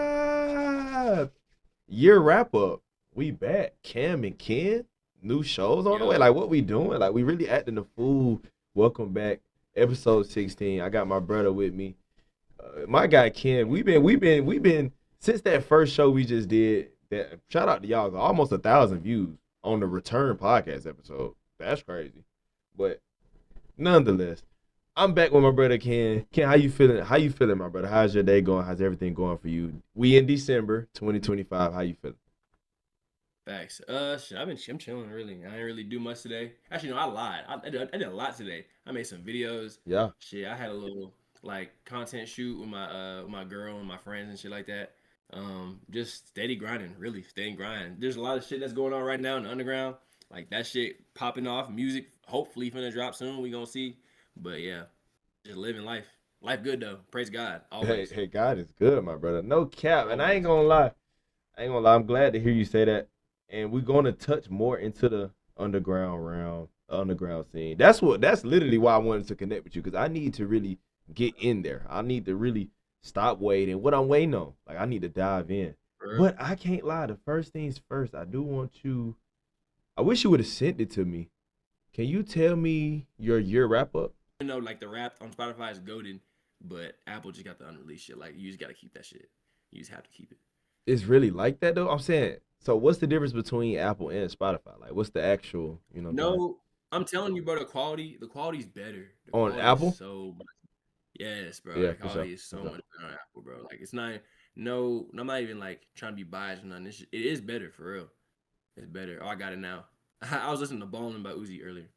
Tribe. Year wrap up. We back. Cam and Ken. New shows on the way. Yo, Like what we doing? Like we really acting the fool. Welcome back. Episode 16. I got my brother with me. My guy Ken. We've been since that first show we just did. That shout out to y'all. Almost 1,000 views on the return podcast episode. That's crazy. But nonetheless, I'm back with my brother Ken. Ken, how you feeling? How you feeling, my brother? How's your day going? How's everything going for you? We in December 2025. How you feeling? facts. Shit, I'm chilling really. I didn't really do much today. Actually, no, I lied. I did a lot today. I made some videos. Yeah. Shit, I had a little like content shoot with my girl and my friends and shit like that. Just steady grinding, really steady grinding. There's a lot of shit that's going on right now in the underground. Like that shit popping off. Music hopefully finna drop soon. We gonna see. But yeah, just living life. Life good though. Praise God. Hey, Always. hey, God is good, my brother. No cap. And I ain't Always. gonna lie. I ain't gonna lie. I'm glad to hear you say that. And we're gonna touch more into the underground realm, underground scene. That's literally why I wanted to connect with you, because I need to really get in there. I need to really stop waiting. What I'm waiting on. Like I need to dive in. For real. But I can't lie. The first things first, I do want you. I wish you would have sent it to me. Can you tell me your year wrap up? You know, like the rap on Spotify is goaded, but Apple just got the unreleased shit. Like you just gotta keep that shit. You just have to keep it. It's really like that though. I'm saying. So what's the difference between Apple and Spotify? Like what's the actual, you know what I'm saying? No, I'm telling you, bro, the quality's better. The On quality is Apple? so much. Yes, bro. Yeah, The for sure. quality is For so sure. much better on Apple, bro. Like it's not no, I'm not even like trying to be biased or nothing. It is better for real. It's better. Oh, I got it now. I was listening to Ballin' by Uzi earlier.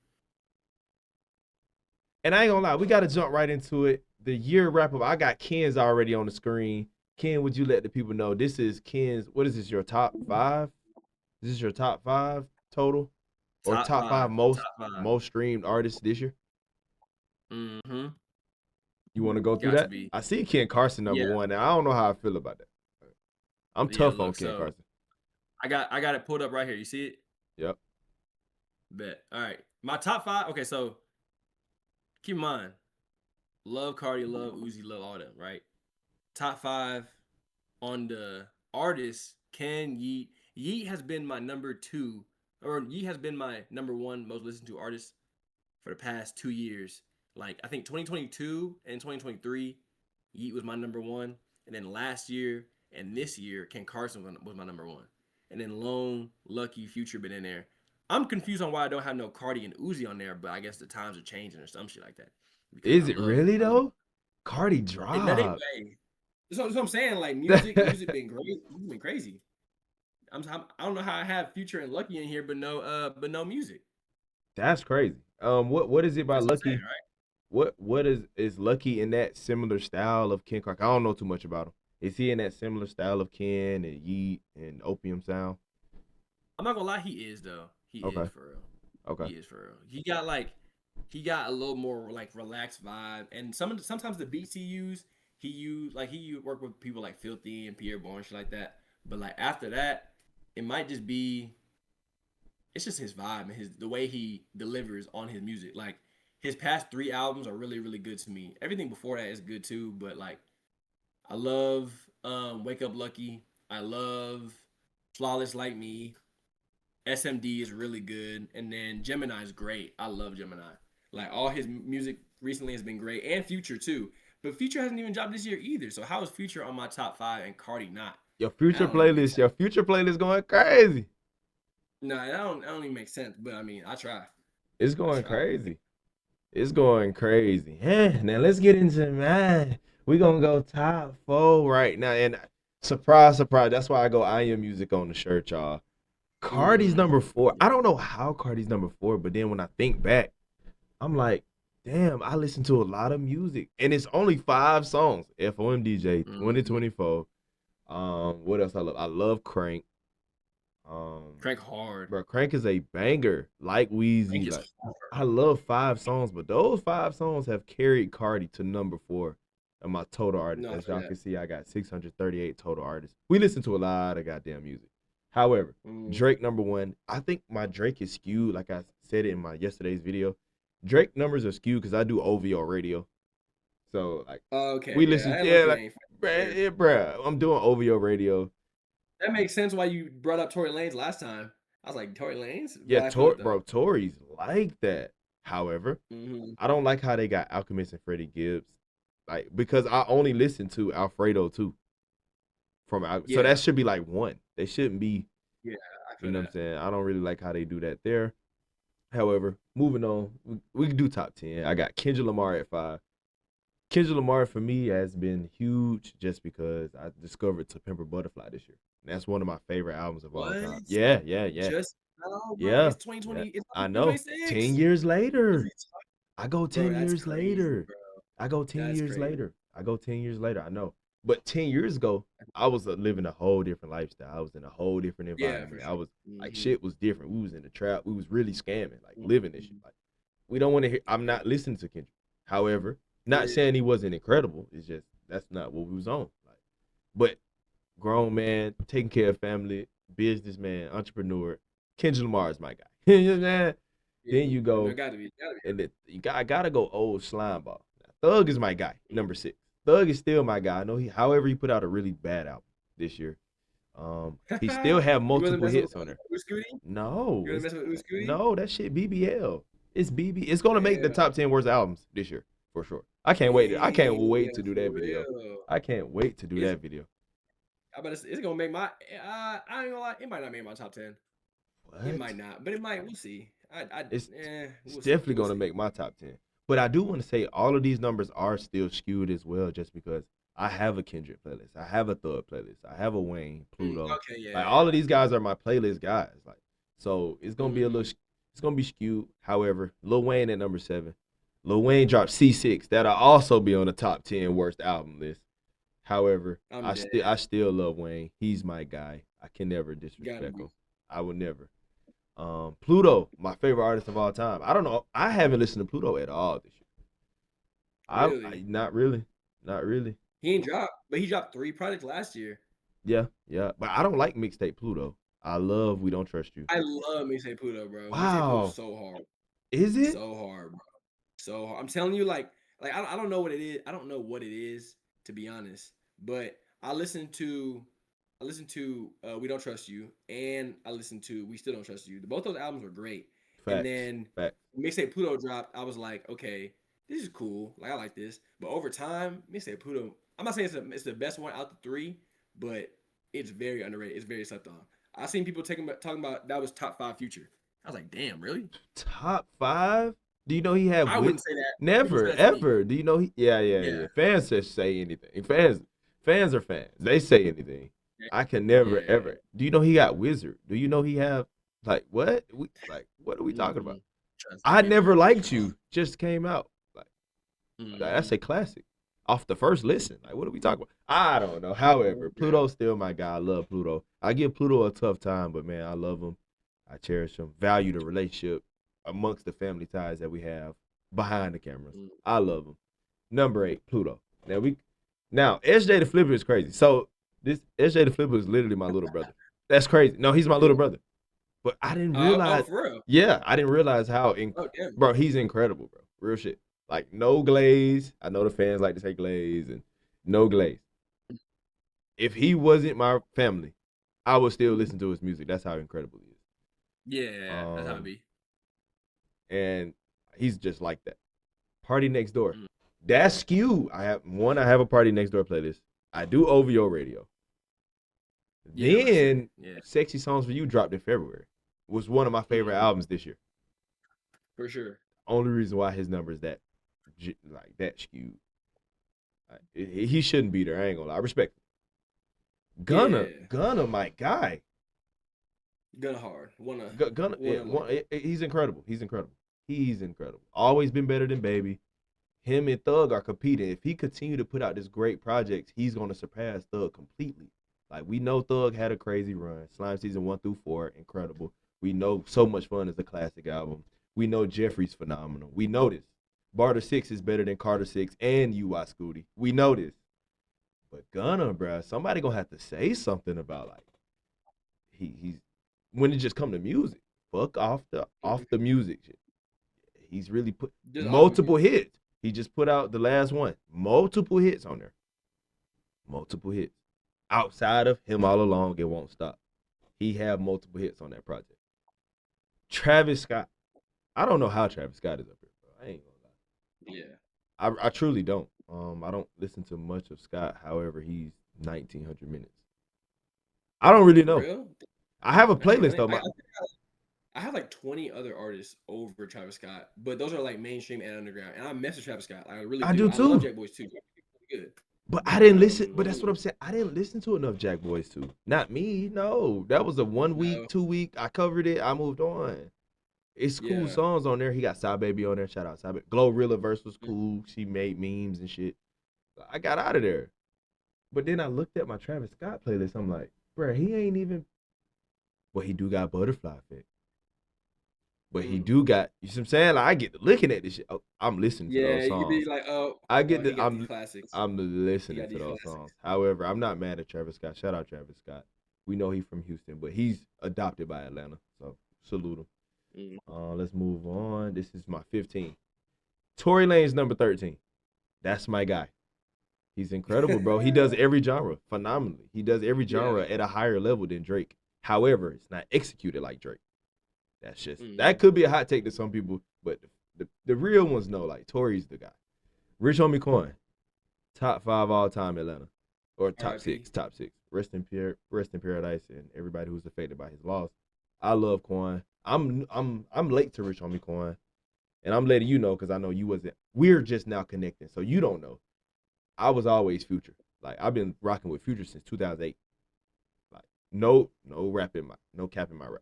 And I ain't gonna lie, we gotta jump right into it. The year wrap up. I got Ken's already on the screen. Ken, would you let the people know this is Ken's? What is this? Your top five? Is this your top five total, or Top top five five. most Top five. most streamed artists this year? Mm-hmm. You want to go through Got to that? be. I see Ken Carson number Yeah. one. Now I don't know how I feel about that. I'm Yeah, tough on look, Ken so Carson. I got it pulled up right here. You see it? Yep. Bet. All right. My top five. Okay, so keep in mind, love Cardi, love Uzi, love all them, right? Top five on the artists, Ken Yeet. Yeet has been my number two, or Yeet has been my number one most listened to artist for the past 2 years. Like I think 2022 and 2023, Yeet was my number one, and then last year and this year, Ken Carson was my number one, and then Lone, Lucky, Future been in there. I'm confused on why I don't have no Cardi and Uzi on there, but I guess the times are changing or some shit like that. Because Is it really I love though? Cardi it. That dropped. way. That's what I'm saying. Like music been great. Music been crazy. I don't know how I have Future and Lucky in here, but no music. That's crazy. What is it by That's what I'm saying, Lucky? right? What is Lucky in that similar style of Ken Clark? I don't know too much about him. Is he in that similar style of Ken and Yeet and Opium Sound? I'm not gonna lie, he is though. He is Okay, for real. okay. He is for real. He got a little more like relaxed vibe, and sometimes the beats he work with people like Filthy and Pierre Bourne shit like that. But like after that, it might just be it's just his vibe and his the way he delivers on his music. Like his past three albums are really really good to me. Everything before that is good too, but like I love Wake Up Lucky. I love Flawless Like Me. SMD is really good, and then Gemini is great. I love Gemini. Like all his music recently has been great, and Future too. But Future hasn't even dropped this year either. So how is Future on my top five and Cardi not? That don't even make sense. Your future playlist going crazy. No, that don't even make sense. But I mean, I try. It's I going try. crazy. It's going crazy. Now let's get into mine. We gonna go top four right now, and surprise, surprise. That's why I go I am music on the shirt, y'all. Cardi's Mm-hmm. number four. Yeah. I don't know how Cardi's number four, but then when I think back, I'm like, damn, I listen to a lot of music. And it's only 5 songs. FOMDJ Mm-hmm. 2024. What else I love? I love Crank. Crank hard. Bro, Crank is a banger. Like Crank Wheezy. is Like hard. I love 5 songs, but those 5 songs have carried Cardi to number four of my total artists. No, I As feel y'all that. can see, I got 638 total artists. We listen to a lot of goddamn music. However, Mm. Drake number one. I think my Drake is skewed, like I said it in my yesterday's video. Drake numbers are skewed because I do OVO radio. So like Okay, we yeah, listen, I yeah, lucky like ain't. bruh, I'm doing OVO radio. That makes sense why you brought up Tory Lanez last time. I was like, Tory Lanez? Yeah, But I feel it though. bro, Tory's like that. However, Mm-hmm. I don't like how they got Alchemist and Freddie Gibbs, like because I only listen to Alfredo too. So that should be like one. They shouldn't be. Yeah, I You feel know what that. I'm saying? I don't really like how they do that there. However, moving on, we can do top 10. I got Kendrick Lamar at 5. Kendrick Lamar for me has been huge just because I discovered To Pimp a Butterfly this year. And that's one of my favorite albums of all What? time. Yeah, yeah, yeah. Just no, bro. Yeah. It's 2020. Yeah. It's I know. 10 2026. years What are later. you talking? I go Bro, 10 that's years crazy, later. bro. I go 10 That's years crazy. later. I go 10 years later. I know. But 10 years ago, I was living a whole different lifestyle. I was in a whole different Yeah, for environment. I sure. was like, Mm-hmm. shit was different. We was in the trap. We was really scamming, like living this shit. Mm-hmm. Like, we don't want to hear, I'm not listening to Kendrick. However, not Yeah. saying he wasn't incredible. It's just, that's not what we was on. Like, but grown man, taking care of family, businessman, entrepreneur, Kendrick Lamar is my guy. You know what I'm saying? Then you No, go, gotta be. and I gotta go old slime ball. Thug is my guy, number 6. Thug is still my guy. I know however, he put out a really bad album this year. He still have You wasn't multiple messing hits on with there. Scooty? No, You wasn't messing with Scooty? no, that shit BBL. It's BB. It's gonna make the Damn. top 10 worst albums this year for sure. I can't wait. I can't wait to Damn, do for that video. real. I can't wait to do It's that video. I bet it's gonna make my I ain't gonna lie, it might not make my top 10. It What? might not, but it might. We'll see. It's We'll see. definitely We'll gonna see. make my top 10. But I do want to say all of these numbers are still skewed as well, just because I have a Kendrick playlist, I have a Thug playlist, I have a Wayne, Pluto. Okay, yeah, Like yeah. all of these guys are my playlist guys. Like so, it's gonna be a little. It's gonna be skewed. However, Lil Wayne at number 7. Lil Wayne dropped C6. That'll also be on the top 10 worst album list. However, I still love Wayne. He's my guy. I can never disrespect him. I would never. Pluto, my favorite artist of all time. I don't know. I haven't listened to Pluto at all this year. Really? Not really. Not really. He ain't dropped, but he dropped 3 projects last year. Yeah, yeah. But I don't like mixtape Pluto. I love We Don't Trust You. I love Mixtape Pluto, bro. Wow. Mixtape Pluto's so hard. Is it? So hard, bro. So hard. I'm telling you, like I don't know what it is. I don't know what it is, to be honest. But I listened to We Don't Trust You, and I listened to We Still Don't Trust You. Both those albums were great. Facts. And then Mixtape Pluto dropped. I was like, okay, this is cool. Like I like this. But over time, Mixtape Pluto, I'm not saying it's the best one out the 3, but it's very underrated. It's very slept on. I seen people talking about that was top 5 Future. I was like, damn, really? Top 5? Do you know he had? I wouldn't say that. Never, ever. Do you know he? Yeah. Fans just say anything. Fans are fans. They say anything. I can never ever. Do you know he got Wizard? Do you know he have like what? What are we talking about? I Never Liked You just came out. Like that's a classic. Off the first listen. Like what are we talking about? I don't know. However, Pluto's still my guy. I love Pluto. I give Pluto a tough time, but man, I love him. I cherish him. Value the relationship amongst the family ties that we have behind the cameras. I love him. Number 8, Pluto. Now SJ the Flipper is crazy. So this SJ the Flipper is literally my little brother. That's crazy. No, he's my little brother. But I didn't realize. For real? Yeah, I didn't realize how. Bro, he's incredible, bro. Real shit. Like no glaze. I know the fans like to say glaze and no glaze. If he wasn't my family, I would still listen to his music. That's how incredible he is. Yeah, that's how it be. And he's just like that. Party Next Door. That's skewed. I have a Party Next Door playlist. I do OVO radio. Then Sexy Songs for You dropped in February. Was one of my favorite albums this year. For sure. Only reason why his number is that skewed. He shouldn't be there. I ain't gonna lie. I respect him. Gunna, my guy. Gunna hard. He's incredible. He's incredible. Always been better than Baby. Him and Thug are competing. If he continue to put out this great project, he's gonna surpass Thug completely. Like we know Thug had a crazy run. Slime Season 1 through 4, incredible. We know So Much Fun is a classic album. We know Jeffrey's phenomenal. We know this. Barter 6 is better than Carter 6 and UI Scooty. We know this. But Gunna, bruh, somebody gonna have to say something about like he's when it just come to music. Fuck off the music shit. He's really put multiple hits. He just put out the last one. Multiple hits on there. multiple hits. Outside of Him All Along, It Won't Stop. He had multiple hits on that project. Travis Scott. I don't know how Travis Scott is up here, bro. I ain't gonna lie. Yeah. I truly don't. I don't listen to much of Scott. However, he's 1900 minutes. I don't really For know. real? I have a Dang, playlist though. I have like 20 other artists over Travis Scott, but those are like mainstream and underground. And I mess with Travis Scott. Like, I really I do. do I love too. Jack Boys too. Good. But I But didn't listen. But that's what I'm saying. I didn't listen to enough Jack Boys too. Not me. No, that was a 1 week, no. 2 week. I covered it. I moved on. It's cool Yeah. songs on there. He got Side Baby on there. Shout out Side Baby. Glorilla verse was cool. She made memes and shit. I got out of there. But then I looked at my Travis Scott playlist. I'm like, bro, he ain't even. Well, he do got Butterfly Effect. But he do got. You see what I'm saying? Like, I get to looking at this shit. Oh, I'm listening to Yeah, those you could be songs. like, oh, I get he the. got these classics. I'm He listening got to these those classics. songs. However, I'm not mad at Travis Scott. Shout out Travis Scott. We know he's from Houston, but he's adopted by Atlanta. So salute him. Let's move on. This is my 15. Tory Lane's number 13. That's my guy. He's incredible, bro. He does every genre phenomenally. He does every genre at a higher level than Drake. However, it's not executed like Drake. That's just that could be a hot take to some people, but the real ones know like Tory's the guy. Rich Homie Coin, top 5 all time Atlanta, or top R.I.P. 6, top 6. Rest in paradise, and everybody who's affected by his loss. I love Coin. I'm late to Rich Homie Coin, and I'm letting you know because I know you wasn't. We're just now connecting, so you don't know. I was always Future. Like I've been rocking with Future since 2008. Like no rap in my no cap in my rap.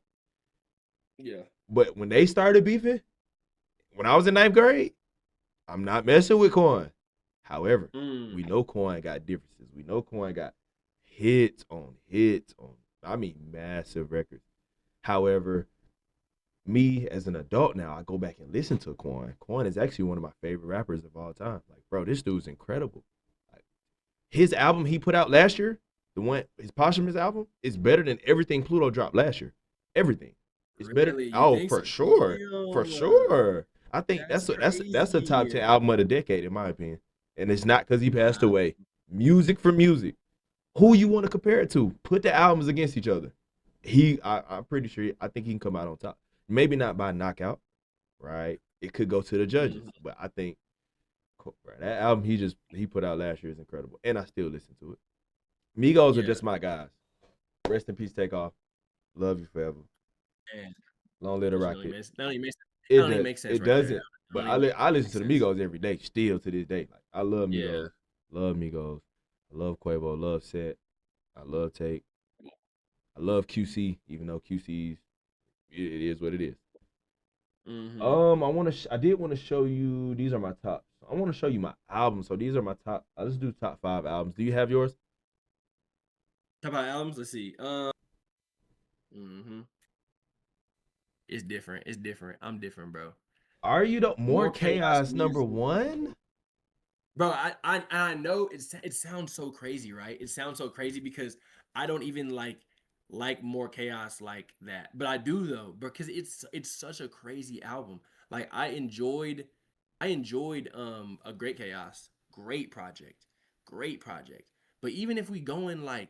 Yeah. But when they started beefing, when I was in 9th grade, I'm not messing with Coin. However, we know Coin got differences. We know Coin got hits on hits on. I mean, massive records. However, me as an adult now, I go back and listen to Coin. Coin is actually one of my favorite rappers of all time. Like, bro, this dude's incredible. Like, his album he put out last year, his posthumous album, is better than everything Pluto dropped last year. Everything. It's better. Really? You Oh, think for so? sure, for Damn. sure. I think That's that's a top 10 crazy. album of the decade in my opinion, and it's not because he passed Wow. away. Music for music. Who you want to compare it to? Put the albums against each other. I'm pretty sure. I think he can come out on top. Maybe not by knockout, right? It could go to the judges, but I think right, that album he put out last year is incredible, and I still listen to it. Migos are just my guys. Rest in peace, Take Off. Love you forever. Man, Long live the that rocket. don't even make sense It right there. doesn't. But I listen to the Migos every day, still to this day. Like I love Migos. Yeah. Love Migos. I love Quavo. Love Set. I love Take. I love QC, even though QC's it is what it is. I did want to show you. These are my tops. I want to show you my albums. So these are my top. Let's do top 5 albums. Do you have yours? Top 5 albums. Let's see. It's different. It's different. I'm different, bro. Are you the More Chaos music. number 1? Bro, I know it sounds so crazy, right? It sounds so crazy because I don't even like More Chaos like that. But I do though, because it's such a crazy album. Like I enjoyed A Great Chaos. Great project. Great project. But even if we go in like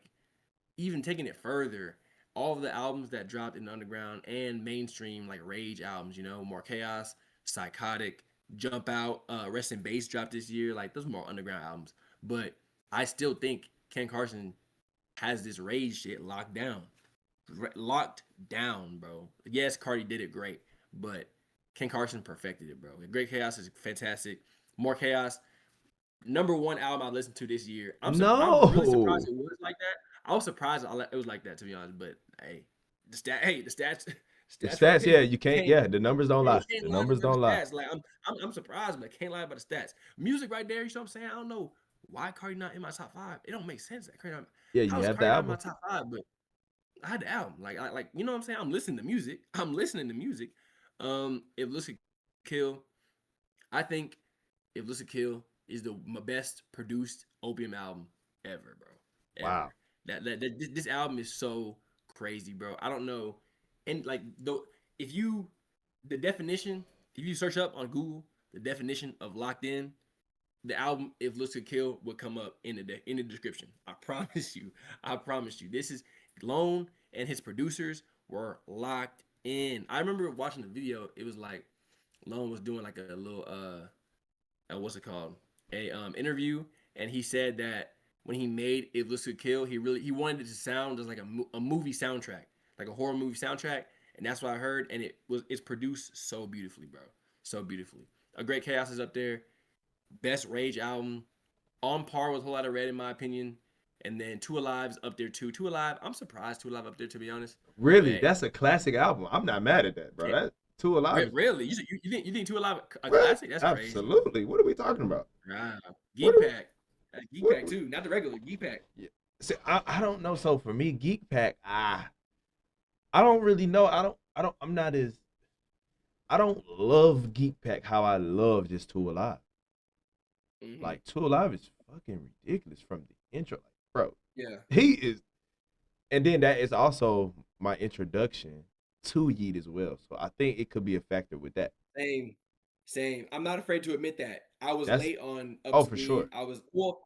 even taking it further, all of the albums that dropped in the underground and mainstream like rage albums, More Chaos, Psychotic, Jump Out, Rest in Bass dropped this year. Like those are more underground albums. But I still think Ken Carson has this rage shit locked down. Locked down, bro. Yes, Carti did it great, but Ken Carson perfected it, bro. Great Chaos is fantastic. More Chaos, number 1 album I listened to this year. I'm really surprised it was like that. I was surprised it was like that, to be honest. But hey, the stats, The stats right stats, there. yeah, you can't. Yeah, the numbers don't lie. Can't The lie numbers about don't the lie. stats. Like I'm surprised, but I can't lie about the stats. Music right there. You know what I'm saying? I don't know why Cardi not in my top 5. It don't make sense. Yeah, How you is have the Cardi not in my album. top 5? But I had the album. Like you know what I'm saying? I'm listening to music. I'm listening to music. If Listen Kill, I think If Listen Kill is my best produced opium album ever, bro. Wow. Ever. This album is so crazy, bro. I don't know. And like though if the definition, if you search up on Google the definition of locked in, the album If Looks Could Kill would come up in the description. I promise you. I promise you. This is Lone and his producers were locked in. I remember watching the video. It was like Lone was doing like a little what's it called? A interview, and he said that when he made If Looks Could Kill, he wanted it to sound just like a movie soundtrack, like a horror movie soundtrack, and that's what I heard. And it's produced so beautifully, bro, so beautifully. A Great Chaos is up there. Best Rage album, on par with Whole Lotta Red in my opinion. And then Two Alive's up there too. Two Alive, I'm surprised Two Alive up there to be honest. But Really, hey, that's a classic album. I'm not mad at that, bro. yeah, That Two Alive, really, you think Two Alive a what? classic? That's crazy. Absolutely. What are we talking about? Wow, What? Geek Pack, that's Geek What? Pack too, not the regular Geek Pack. Yeah. See, I don't know. So for me, Geek Pack, I don't really know. I'm not as I don't love Geek Pack how I love just Two Alive. Mm-hmm. Like Two Alive is fucking ridiculous from the intro. Like, bro, Yeah, he is, and then that is also my introduction to Yeet as well. So I think it could be a factor with that. same, same. I'm not afraid to admit that I was That's late on Up oh to for Me. sure. I was well.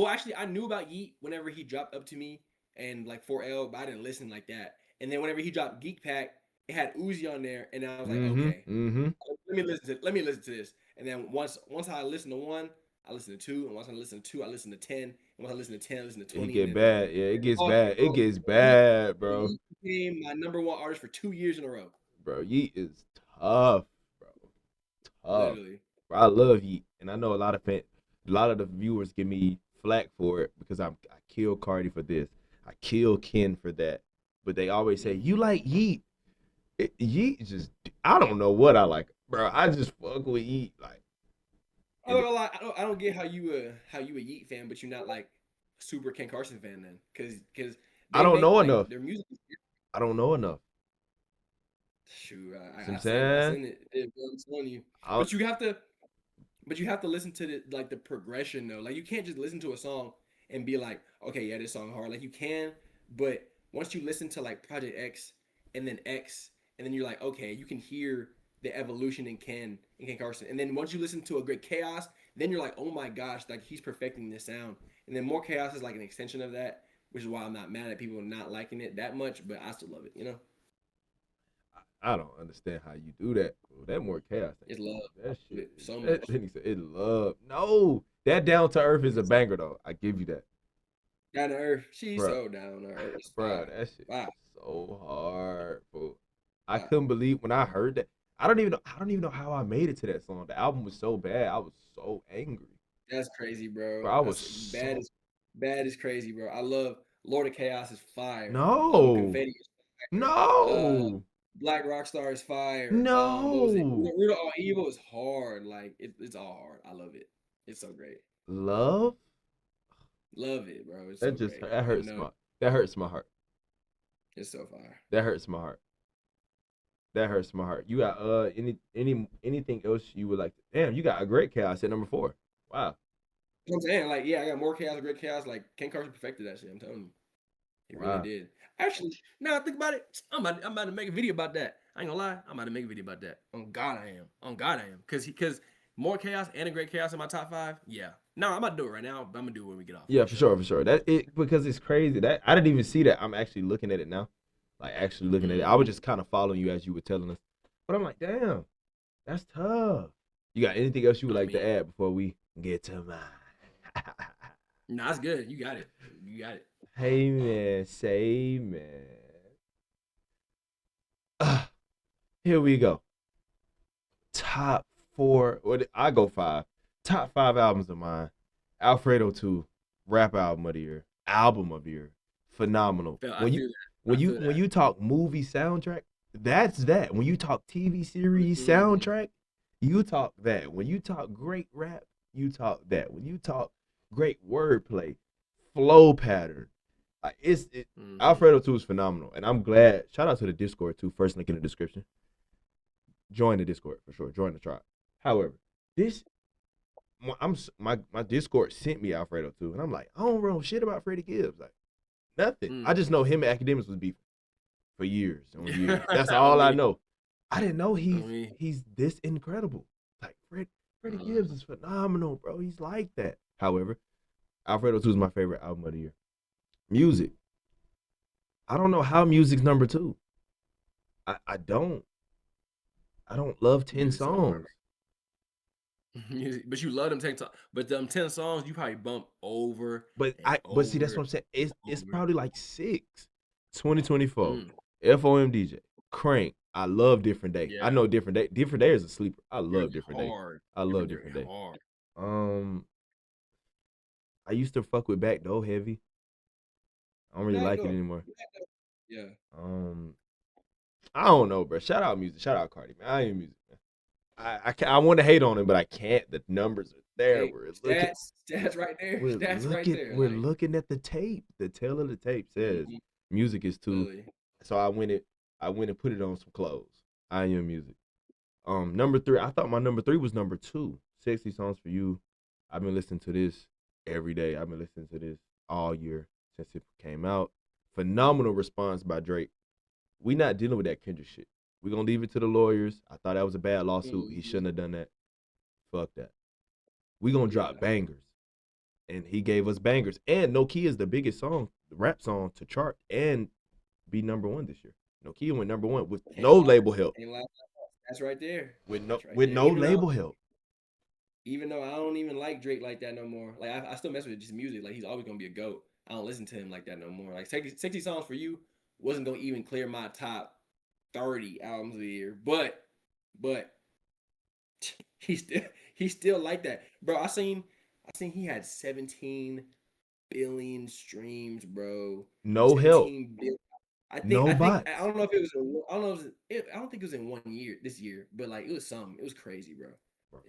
Actually, I knew about Yeet whenever he dropped Up to Me and like 4L, but I didn't listen like that. And then whenever he dropped Geek Pack, it had Uzi on there, and I was like, Mm-hmm. okay, Mm-hmm. let me listen to this. And then once I listened to one, I listened to two, and once I listened to two, I listened to 10. And once I listened to 10, I listened to It 20, and get then bad. Yeah, it gets oh, bad. It bro, gets Yeet, bad, bro. Yeet became my number one artist for 2 years in a row, Bro, Yeet is tough, bro. Tough. literally. Bro, I love Yeet, and I know a lot of the viewers give me flack for it because I kill Carti for this, I kill Ken for that, but they always say you Mm-hmm. like Yeet. Yeet is just I don't know what I like, bro. I just fuck with Yeet, like, I'm not and gonna lie, I don't get how you a Yeet fan, but you're not like super Ken Carson fan then, because I they don't make know like enough. their music. I don't know enough. Shoot, You know what I'm I seen I saying? seen it. I'm telling you, I, but you have to listen to the progression though. Like you can't just listen to a song and be like, okay, yeah, this song hard. Like you can, but once you listen to like Project X, and then you're like, okay, you can hear the evolution in Ken Carson. And then once you listen to A Great Chaos, then you're like, oh my gosh, like he's perfecting this sound. And then More Chaos is like an extension of that, which is why I'm not mad at people not liking it that much, but I still love it. I don't understand how you do that. Bro. That more chaos It's thing. love. That Love shit. it so That, much. then he said it love. No, that down to earth is a banger though. I give you that, Down to earth. She's bro. so down to earth. It's Bro, fire. that shit Fire. is so hard, bro. I Fire. couldn't believe when I heard that. I don't even know how I made it to that song. The album was so bad. I was so angry. That's crazy, bro. Bro, I was That's bad so as bad is crazy, bro. I love Lord of Chaos is fire. no, Confetti is fire. no, Black Rockstar is fire. What was it? no. Root of All Evil is hard. Like it's all hard. I love it. It's so great. Love Love it, bro. It's that so just great. that You hurts know, my heart. it's so fire. That hurts my heart. That hurts my heart. You got anything else you would like to, damn, you got A Great Chaos at number 4. Wow. You know what I'm saying? Like, yeah, I got more chaos, great chaos. Like Ken Carson perfected that shit. I'm telling you. He really Wow. did. Actually, now I think about it, I'm about to make a video about that. I ain't gonna lie, I'm about to make a video about that. On God I am. On God I am. Cause more chaos and A Great Chaos in my top 5. Yeah. No, I'm about to do it right now, but I'm gonna do it when we get off Yeah, for for sure. sure, for sure. That it because it's crazy. That I didn't even see that. I'm actually looking at it now. Like actually looking at it. I was Mm-hmm. just kind of following you as you were telling us. But I'm like, damn, that's tough. You got anything else you would I like to mean, add before we get to mine? nah, it's good. You got it. You got it. Hey man, say man. Ah, here we go. Top 4. I go 5. Top 5 albums of mine. Alfredo 2, rap album of the year. Album of the year. Phenomenal. I feel that. I feel When that. you talk movie soundtrack, that's that. When you talk TV series Mm-hmm. soundtrack, you talk that. When you talk great rap, you talk that. When you talk great wordplay, flow pattern, Mm-hmm. Alfredo 2 is phenomenal. And I'm glad. Shout out to the Discord too. First link in the description. Join the Discord for sure. Join the tribe. However, this my Discord sent me Alfredo too, and I'm like, I don't know shit about Freddie Gibbs, like nothing. I Mm. just know him and Academics was beefing for years on years. That's on all I me. know. I didn't know On me. he's this incredible. Like Fred, Freddie Gibbs is phenomenal, bro. He's like that. However, Alfredo 2 is my favorite album of the year. Music. I don't know how music's number 2. I don't. I don't love 10 Music so hard, songs. Music, but you love them 10 songs. But them 10 songs you probably bump over But and see, that's over what I'm saying. It's over. probably like 6. 2024. Mm, FOMDJ. Crank. I love Different Day. I yeah, know Different Day. Different Day is a sleeper. I love very Different Day. hard. I love Very Different Day. hard. I used to fuck with Back Door heavy. I don't really like it Backdoor. anymore. Backdoor. Yeah. Um, I don't know, bro. Shout out music. Shout out Carti, man. I ain't music, man. I want to hate on him, but I can't. The numbers are there. Hey, stats right there. Stats right there. We're looking at the tape. The tail of the tape says music is too. Literally. So I went and put it on some clothes. I am music. Number 3. I thought my number 3 was number 2. 60 Songs for You. I've been listening to this every day. I've been listening to this all year since it came out. Phenomenal response by Drake. We not dealing with that Kendrick shit. We gonna leave it to the lawyers. I thought that was a bad lawsuit. He shouldn't have done that. Fuck that. We gonna drop bangers, and he gave us bangers. And No Key is the biggest song, the rap song to chart and be number 1 this year. No Key went number 1 with no label help. That's right there. With no Even label help. Even though I don't even like Drake like that no more. Like I still mess with just music. Like he's always gonna be a GOAT. I don't listen to him like that no more. Like 60 Songs for You wasn't gonna even clear my top 30 albums of the year. But he's still like that. Bro, I seen he had 17 billion streams, bro. No help. I No bots. I don't know if it was I don't think it was in 1 year this year, but like it was something. It was crazy, bro.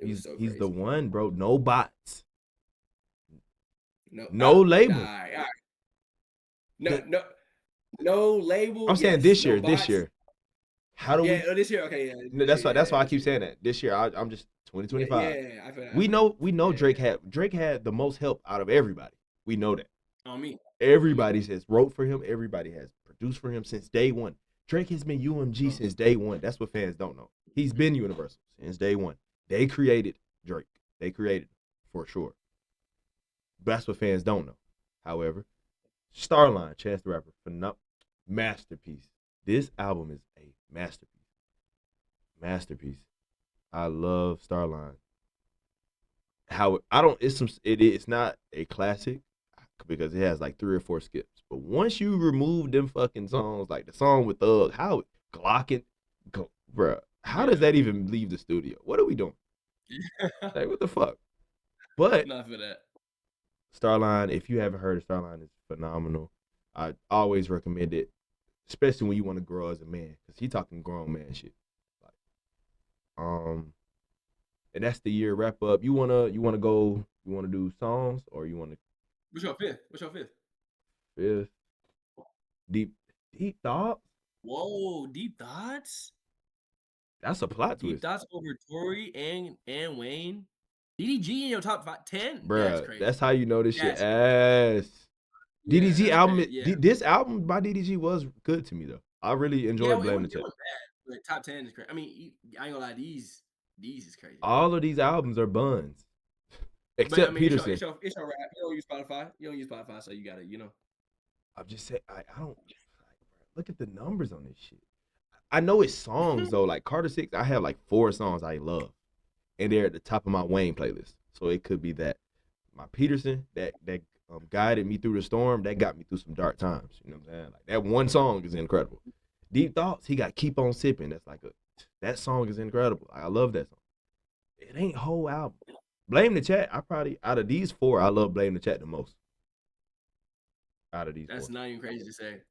He's the one, bro. No bots. No label. Right. No label. I'm saying this year. This year. How do we? Yeah, this year. Okay, yeah. That's why I keep saying that. This year, I'm just 2025. Yeah, I feel that. We know Drake had the most help out of everybody. We know that. On me. Everybody has wrote for him. Everybody has produced for him since day one. Drake has been UMG since day one. That's what fans don't know. He's been Universal since day one. They created Drake. They created him, for sure. That's what fans don't know. However, Starline, Chance the Rapper, masterpiece. This album is a masterpiece. Masterpiece. I love Starline. It's not a classic because it has like 3 or 4 skips. But once you remove them fucking songs, like the song with Thug, how Glockin', bruh, how does that even leave the studio? What are we doing? Like, what the fuck? But not for that. Starline, if you haven't heard of Starline, it's phenomenal. I always recommend it, especially when you want to grow as a man, because he talking grown man shit. Like, and that's the year wrap up. You wanna do songs, or you wanna? What's your fifth? Fifth. Deep thoughts. Whoa, deep thoughts. That's a plot twist. Deep thoughts over Tory and Wayne. DDG in your top 10? Bruh, that's how you know this shit ass. Yeah, DDG album, this album by DDG was good to me though. I really enjoyed Blame the Check. But top 10 is crazy. I mean, I ain't gonna lie, these is crazy. All of these albums are buns, except Peterson. It's your rap. You don't use Spotify, so you gotta, I'm just saying, I don't look at the numbers on this shit. I know it's songs though. Like Carter 6, I have like 4 songs I love, and they're at the top of my Wayne playlist. So it could be that. My Peterson, that guided me through the storm, that got me through some dark times. You know what I'm saying? Like that one song is incredible. Deep Thoughts, he got Keep On Sipping. That's like that song is incredible. I love that song. It ain't whole album. Blame the Chat, I probably, out of these 4, I love Blame the Chat the most. Out of these 4. That's not even crazy to say.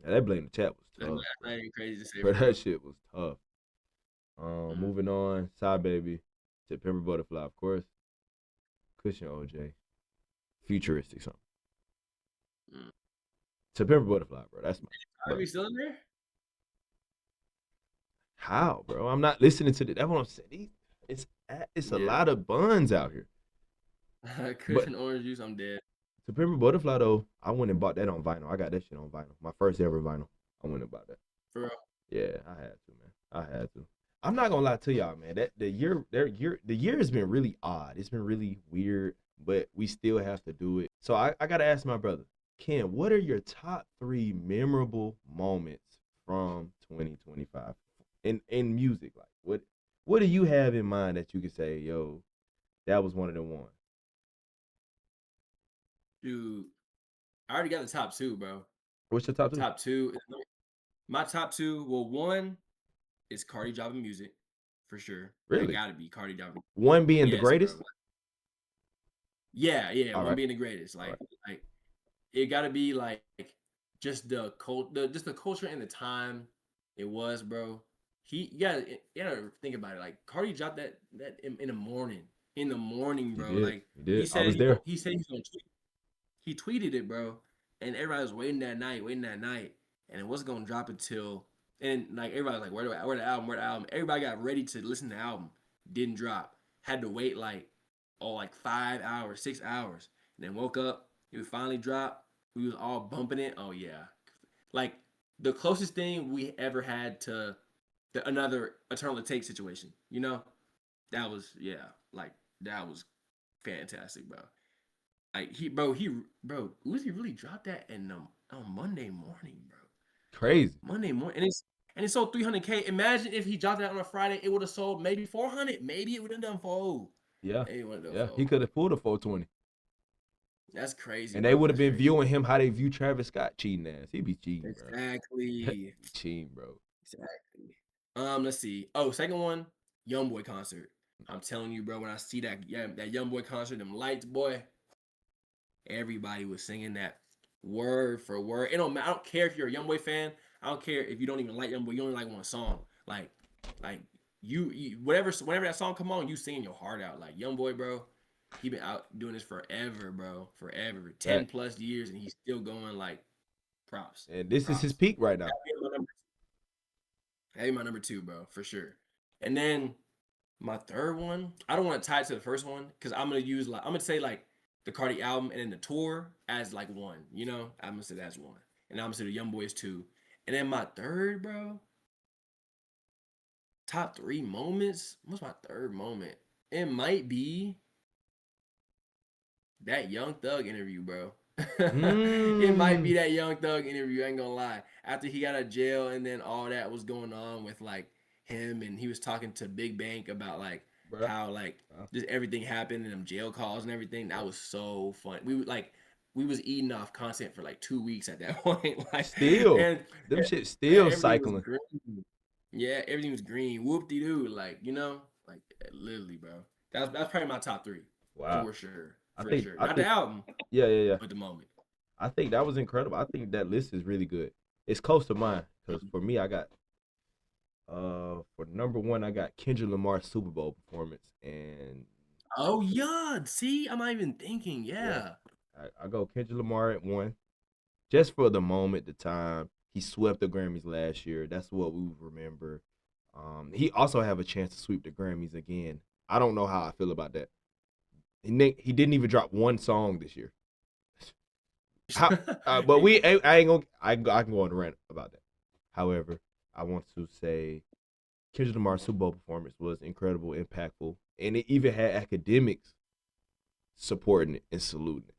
Yeah, that Blame the Chat was tough. That's not even crazy to say. But that shit was tough. Moving on, Side Baby, September Butterfly, of course. Cushion OJ. Futuristic song. September Butterfly, bro. That's my. Are we still in there? How, bro? I'm not listening to that's what I'm saying. It's a lot of buns out here. Cushion Orange Juice, I'm dead. September Butterfly though, I went and bought that on vinyl. I got that shit on vinyl. My first ever vinyl. I went and bought that. For real? Yeah, I had to, man. I had to. I'm not gonna lie to y'all, man. That the year has been really odd. It's been really weird, but we still have to do it. So I gotta ask my brother, Ken, what are your top 3 memorable moments from 2025 in music? Like what do you have in mind that you could say, yo, that was one of the ones? Dude, I already got the top two, bro. What's your top 2? Top two. My top two. Well, one is Cardi dropping music, for sure. That Really? gotta be Cardi dropping. One being the Yes, bro. greatest? Yeah. All One right. being the greatest. All right. Like it gotta be like just just the culture and the time it was, bro. You gotta think about it. Like Cardi dropped that in the morning. In the morning, He bro. did. Like He did. I was there. he said he's gonna tweet. He tweeted it, bro, and everybody was waiting that night, and it wasn't gonna drop until and like everybody was like, where the album, where the album? Everybody got ready to listen to the album, didn't drop, had to wait like 5 hours, 6 hours, and then woke up, it would finally drop. We was all bumping it. Oh yeah, like the closest thing we ever had to another Eternal Take situation. That was like that was fantastic, bro. Like Uzi really dropped that on Monday morning, bro. Crazy. Monday morning, and it sold 300K. Imagine if he dropped that on a Friday, it would have sold maybe 400. Maybe it would have done four. Yeah. Maybe it would have done Yeah. He four. could have pulled a 420. That's crazy, And they bro. would have That's been crazy. viewing him how they view Travis Scott cheating ass. He be cheating, bro. Exactly. Cheating, bro. Exactly. Let's see. Oh, second one, YoungBoy concert. I'm telling you, bro. When I see that YoungBoy concert, them lights, boy. Everybody was singing that word for word. I don't care if you're a YoungBoy fan. I don't care if you don't even like YoungBoy. You only like one song. Like whenever that song come on, you singing your heart out. Like YoungBoy, bro. He been out doing this forever, bro. Forever. 10+ years, and he's still going. Like props. And this is his Props. peak right now. That'd be my number two, bro, for sure. And then my third one, I don't want to tie it to the first one because I'm gonna say like the Cardi album and then the tour as like one. I'm gonna say that's one, and I'm gonna say the Young Boys two, and then my third, bro. Top three moments. What's my third moment? It might be that Young Thug interview, bro. It might be that Young Thug interview. I ain't gonna lie. After he got out of jail and then all that was going on with like him, and he was talking to Big Bank about like Bruh. how like just everything happened and them jail calls and everything. That was so fun. We was eating off content for like 2 weeks at that point. Like Still, and them shit still everything was cycling. green. Yeah, everything was green. Whoop de doo. Like like literally, bro. That's probably my top three. Wow. For sure. I For think sure. I Not think the album, yeah. but the moment. I think that was incredible. I think that list is really good. It's close to mine because for me, I got for number one, I got Kendrick Lamar's Super Bowl performance, and Oh yeah. See, I'm not even thinking. yeah, Yeah. I go Kendrick Lamar at one, just for the moment, the time he swept the Grammys last year. That's what we remember. He also have a chance to sweep the Grammys again. I don't know how I feel about that. He didn't even drop one song this year. How, but I ain't gonna. I can go on a rant about that. However, I want to say Kendrick Lamar's Super Bowl performance was incredible, impactful, and it even had academics supporting it and saluting it.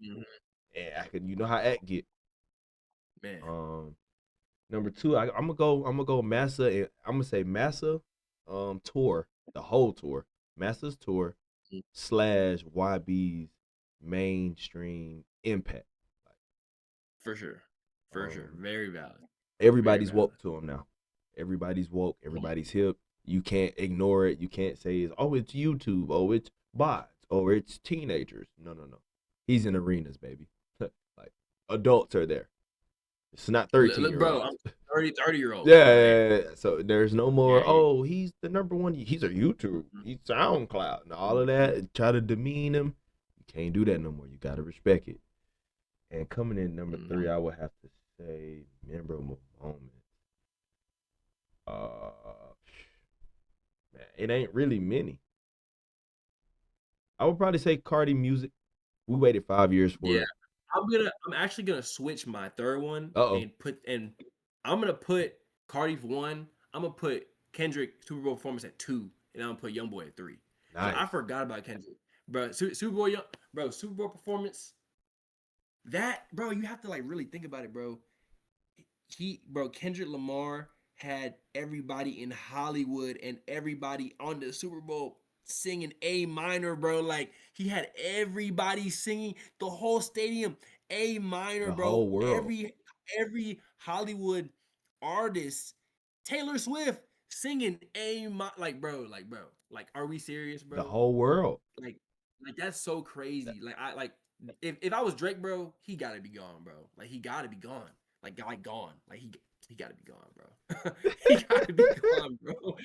Mhm. And you know how act get. Man. Number two, I'm gonna go Massa, and I'm gonna say Massa, tour, the whole tour, Massa's tour / YB's mainstream impact. For sure. For sure. Very valid. Everybody's Very woke to him now. Everybody's woke. Everybody's hip. You can't ignore it. You can't say it's YouTube. Oh, it's bots. Or it's teenagers. No. He's in arenas, baby. Like adults are there. It's not 13-year-olds. Bro, I'm 30-year-old. Yeah. So there's no more. Yeah. Oh, he's the number one. He's a YouTube. He's SoundCloud and all of that. Try to demean him. You can't do that no more. You gotta respect it. And coming in number three, I would have to say memorable moment. Man, it ain't really many. I would probably say Cardi music. We waited 5 years for it. I'm actually gonna switch my third one Uh-oh. and I'm gonna put Cardi for one. I'm gonna put Kendrick Super Bowl performance at 2, and I'm gonna put YoungBoy at 3. So Nice. I forgot about Kendrick, bro. Super Bowl performance. That, bro, you have to like really think about it, bro. Kendrick Lamar had everybody in Hollywood and everybody on the Super Bowl singing A minor, bro. Like he had everybody singing, the whole stadium A minor, The bro. whole world. Every Hollywood artist, Taylor Swift singing like are we serious, The bro? whole world. Like that's so crazy. If I was Drake, bro, he gotta be gone, bro. Like he gotta be gone. Like gone. Like he gotta be gone, bro. He gotta be gone, bro.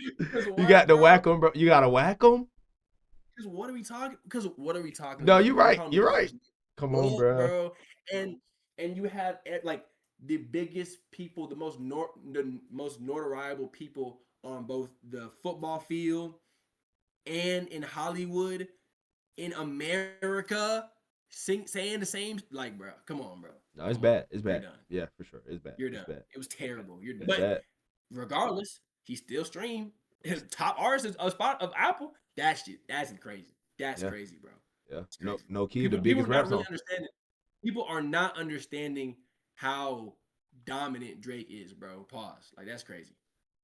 You got to bro? whack them, bro. You got to whack them? Because what are we talking? Because what are we talking No, about? you're Bro? You're right. calling the You're right. players Come on, up, bro. bro. And you have like the biggest people, the most notoriable people on both the football field and in Hollywood, in America, saying the same. Like, bro, come on, bro. No, it's Come on. bad. It's You're bad. done. Yeah, for sure. It's bad. You're It's done. bad. It was terrible. You're done. It's But bad. regardless, he still streamed. His top artist a spot of Apple. That shit. That's crazy. That's Yeah. crazy, bro. Yeah. It's crazy. No key, the People biggest are rap not really song. understanding. People are not understanding how dominant Drake is, bro. Pause. Like that's crazy.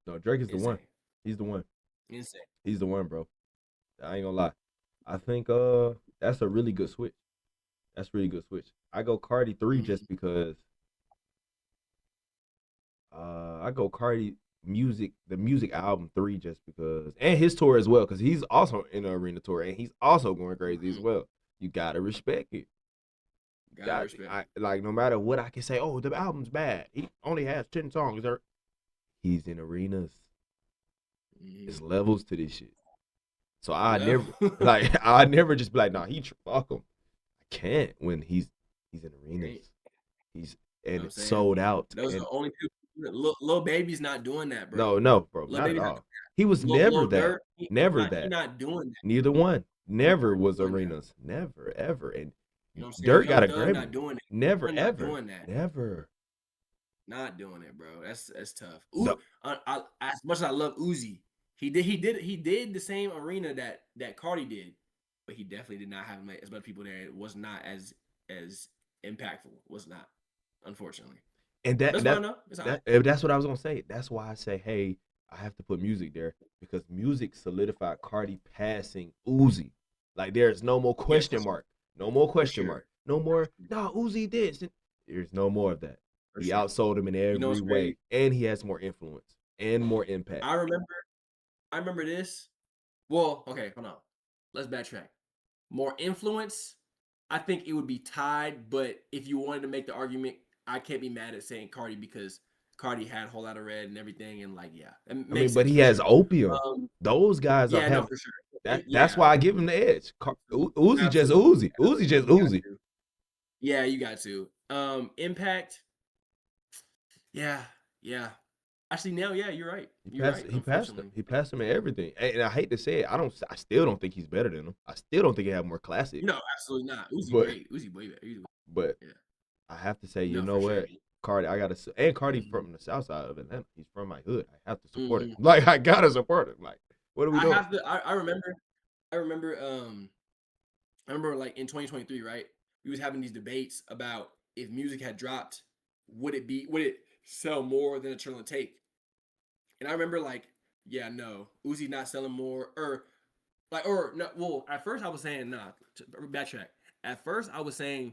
No, Drake is the Insane. one. He's the one. Insane. He's the one, bro. I ain't gonna lie. I think that's a really good switch. That's a really good switch. I go Carti 3 just because I go Carti the music album 3 just because, and his tour as well, because he's also in the arena tour and he's also going crazy as well. You gotta respect it. Gotta respect. Like no matter what I can say, oh, the album's bad. He only has 10 songs. He's in arenas. It's levels to this shit. So I never just be like, nah, fuck him. I can't when he's in arenas. He's and it's sold out. Those are the only people. Lil Baby's not doing that, bro. No, bro, Lil not Baby's at not all. He was never that. Dirt, Never He's that. not doing that. Neither one. Never was doing that. arenas. Never, ever. And You know what I'm saying? Dirt got a Thug Grammy. not doing it. Never, Thug ever. Not doing that. Never. Not doing it, bro. That's tough. No. As much as I love Uzi, he did the same arena that Carti did, but he definitely did not have as much people there. It was not as impactful. Was not, unfortunately. And that's what I was gonna say. That's why I say, hey, I have to put music there because music solidified Carti passing Uzi. Like there's no more question mark. No more question mark. No more. Nah, Uzi did. There's no more of that. He outsold him in every way, and he has more influence and more impact. I remember this. Well, okay, hold on. Let's backtrack. More influence. I think it would be tied, but if you wanted to make the argument, I can't be mad at saying Carti because Carti had a whole lot of red and everything, and like, yeah. But he has opium. Those guys are no, for sure. That's why I give him the edge. Uzi just Uzi. Uzi just Uzi. Yeah, you got to. Impact. Yeah. Actually, now, yeah, you're right. He passed him in everything. And I hate to say it, I still don't think he's better than him. I still don't think he have more classic. No, absolutely not. Uzi way better. But yeah. I have to say, you know what? Sure. Carti, and Carti from the south side of Atlanta. He's from my hood. I have to support him. Like I gotta support him. Like, what are we doing? I remember like in 2023, right? We was having these debates about if music had dropped, would it sell more than Eternal Take? And I remember like, yeah, no, Uzi not selling more, at first I was saying nah. Backtrack. At first I was saying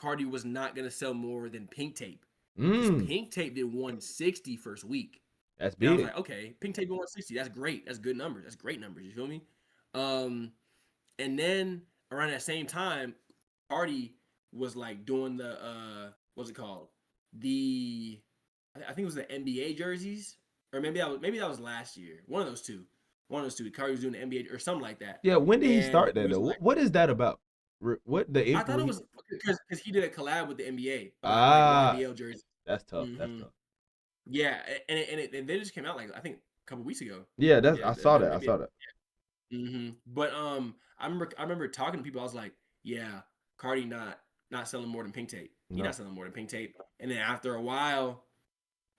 Carti was not gonna sell more than Pink Tape. Pink Tape did 160 first week. That's big. And I was like, okay, Pink Tape did 160. That's great. That's good numbers. That's great numbers. You feel me? And then around that same time, Carti was like doing the what's it called? I think it was the NBA jerseys, or maybe that was last year. One of those two. Carti was doing the NBA or something like that. Yeah. When did he start that though? Like, what is that about? What the? I thought it was because he did a collab with the NBA. NBL jersey. That's tough. That's tough. Yeah, and they just came out like I think a couple weeks ago. Yeah, I saw that. Yeah. But I remember talking to people. I was like, yeah, Carti not selling more than Pink Tape. He's not selling more than Pink Tape. And then after a while,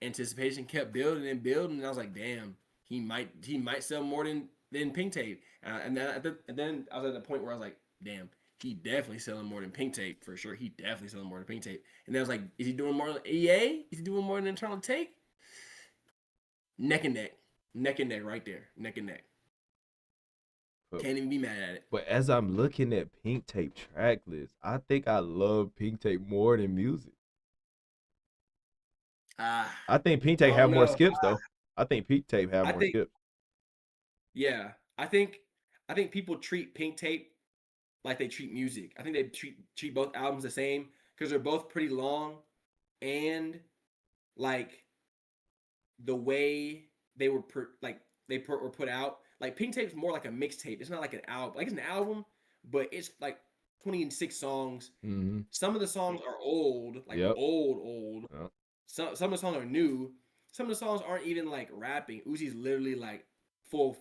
anticipation kept building and building. And I was like, damn, he might sell more than Pink Tape. And then I was at the point where I was like, damn, he definitely selling more than Pink Tape for sure. He definitely selling more than Pink Tape. And then I was like, is he doing more than EA? Is he doing more than Internal Take? Neck and neck, neck and neck, right there, neck and neck. But, Can't even be mad at it. but as I'm looking at Pink Tape track list, I think I love Pink Tape more than music. I think Pink I Tape have don't more know. skips though. I think Pink Tape have I more think skips. yeah. I think people treat Pink Tape like they treat music. I think they treat both albums the same because they're both pretty long, and like the way they were were put out. Like Pink Tape's more like a mixtape. It's not like an album. Like it's an album, but it's like 26 songs. Mm-hmm. Some of the songs are old, like Yep. old. Yep. Some of the songs are new. Some of the songs aren't even like rapping. Uzi's literally like full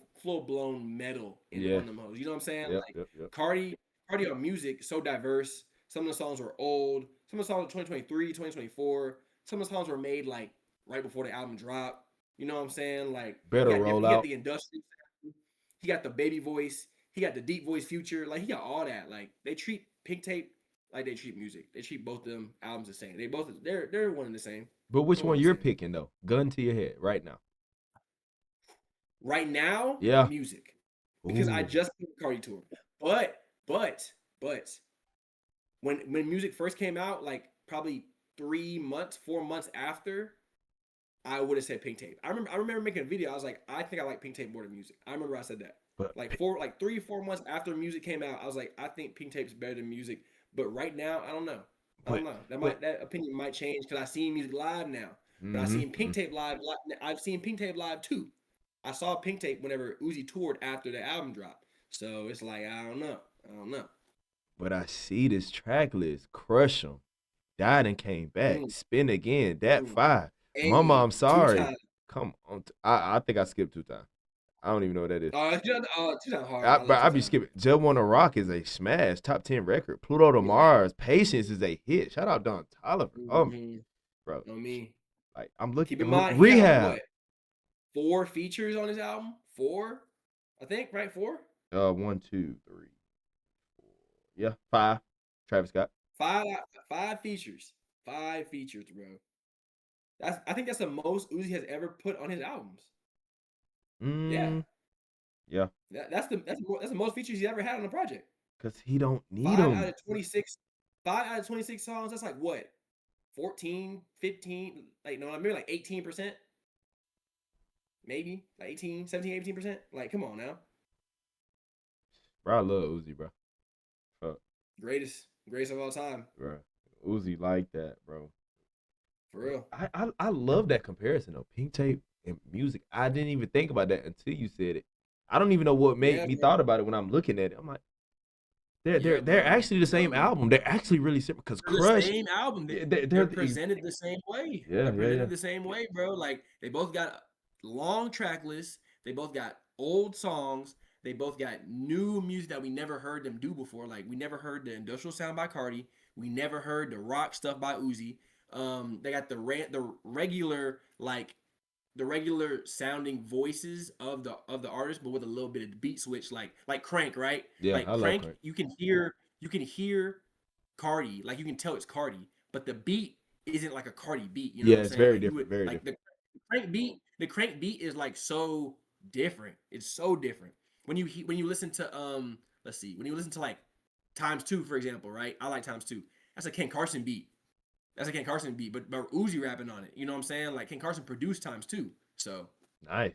blown metal Yeah. on them hoes. You know what I'm saying? Yep. Like Yep. Carti on music so diverse. Some of the songs were old. Some of the songs were 2023, 2024. Some of the songs were made like right before the album dropped. You know what I'm saying? Like Better roll he got out. the industrial sound, he got the baby voice, he got the deep voice Future. Like he got all that. Like they treat Pink Tape like they treat music. They treat both of them albums the same. They're one and the same. But which They're one one and the you're same. picking though? Gun to your head right now. Right now, Yeah. music. Because I Ooh. just did the Cardi tour. But but when music first came out, like probably 3 months, 4 months after, I would have said Pink Tape. I remember making a video. I was like, I think I like Pink Tape more than music. I remember I said that. But Like 3 4 months after music came out, I was like, I think Pink Tape's better than music. But right now, I don't know. I but don't know. but That opinion might change because I seen music live now. But I mm-hmm. seen Pink Tape live. I've seen Pink Tape live too. I saw Pink Tape whenever Uzi toured after the album dropped. So it's like I don't know. I don't know. But I see this track list. Crush 'em. Died and came back. Mm, Spin again. That mm. fire. Mama, Hey, I'm two sorry. times. Come on. I think I skipped 2 times. I don't even know what that is. Two times hard. I love I two be times. skipping. Jell Wanna Rock is a smash. Top 10 record. Pluto to Yeah. Mars. Patience is a hit. Shout out Don Toliver. Oh, Mm-hmm. bro. On me. Like I'm looking Keep in mind, he got like rehab. what 4 features on his album? Four, I think, right? Four, 1, 2, 3, 4. Yeah, 5. Travis Scott. five, five features, 5 features, bro. I think that's the most Uzi has ever put on his albums. Yeah, Yeah. that's the most features he ever had on a project. Cause he don't need Five out them. of 26, 5 out of 26 songs. That's like what 14, 15, like no, maybe like 18%, maybe like 18, 17, 18%. Like, come on now. Bro, I love Uzi, bro. Fuck, Greatest of all time. bro. Uzi like that, bro. For real. I love that comparison though. Pink Tape and music. I didn't even think about that until you said it. I don't even know what made Yeah, me bro. thought about it when I'm looking at it. I'm like, Yeah, they're bro. actually the same album. They're actually really similar. Cause They're the Crush, same album. they're They're the presented the same way. yeah, They're yeah, yeah. presented the same way, bro. Like they both got long track lists. They both got old songs. They both got new music that we never heard them do before. Like we never heard the industrial sound by Carti. We never heard the rock stuff by Uzi. They got the regular sounding voices of the artist, but with a little bit of beat switch, like Crank, right? Yeah, Like I like Crank, Crank. you can hear Cardi, like you can tell it's Cardi, but the beat isn't like a Cardi beat. You know Yeah, what I'm it's saying? very Like you different. would Very like different. the Crank beat is like so different. It's so different when you listen to let's see, when you listen to like Times Two, for example, right? I like Times Two. That's a Ken Carson beat. That's a Ken Carson beat, but Uzi rapping on it. You know what I'm saying? Like Ken Carson produced Times Two, so. Nice.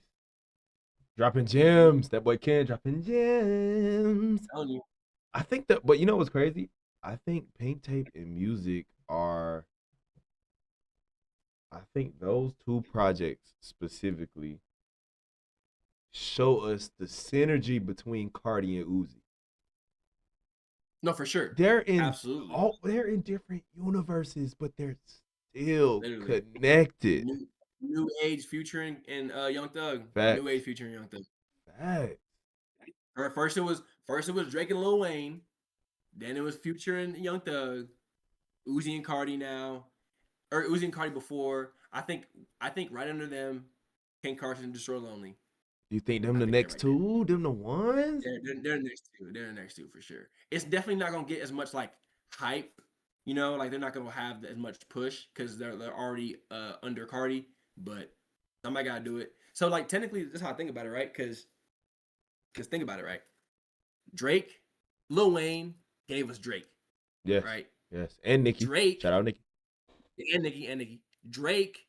Dropping Mhm. gems. That boy Ken dropping gems. Telling you. I think that, but you know what's crazy? I think Pink Tape and music are. I think those two projects specifically show us the synergy between Cardi and Uzi. No, for sure. They're in Absolutely. they're in different universes, but they're still Literally. connected. New Age Future and Young Thug. New Facts. Age Future and Young Thug. Facts. First it was Drake and Lil Wayne. Then it was Future and Young Thug. Uzi and Cardi now. Or Uzi and Cardi before. I think right under them, Ken Carson and Destroy Lonely. Do you think them I the think they're next right there. two? Them the ones? They're the next two. They're the next two for sure. It's definitely not gonna get as much like hype, you know, like they're not gonna have as much push because they're already under Cardi, but somebody gotta do it. So like technically, that's how I think about it, right? Because think about it, right? Drake, Lil Wayne gave us Drake, Yes, right? yes. And Nicki. Drake Shout out Nicki. and Nicki. Drake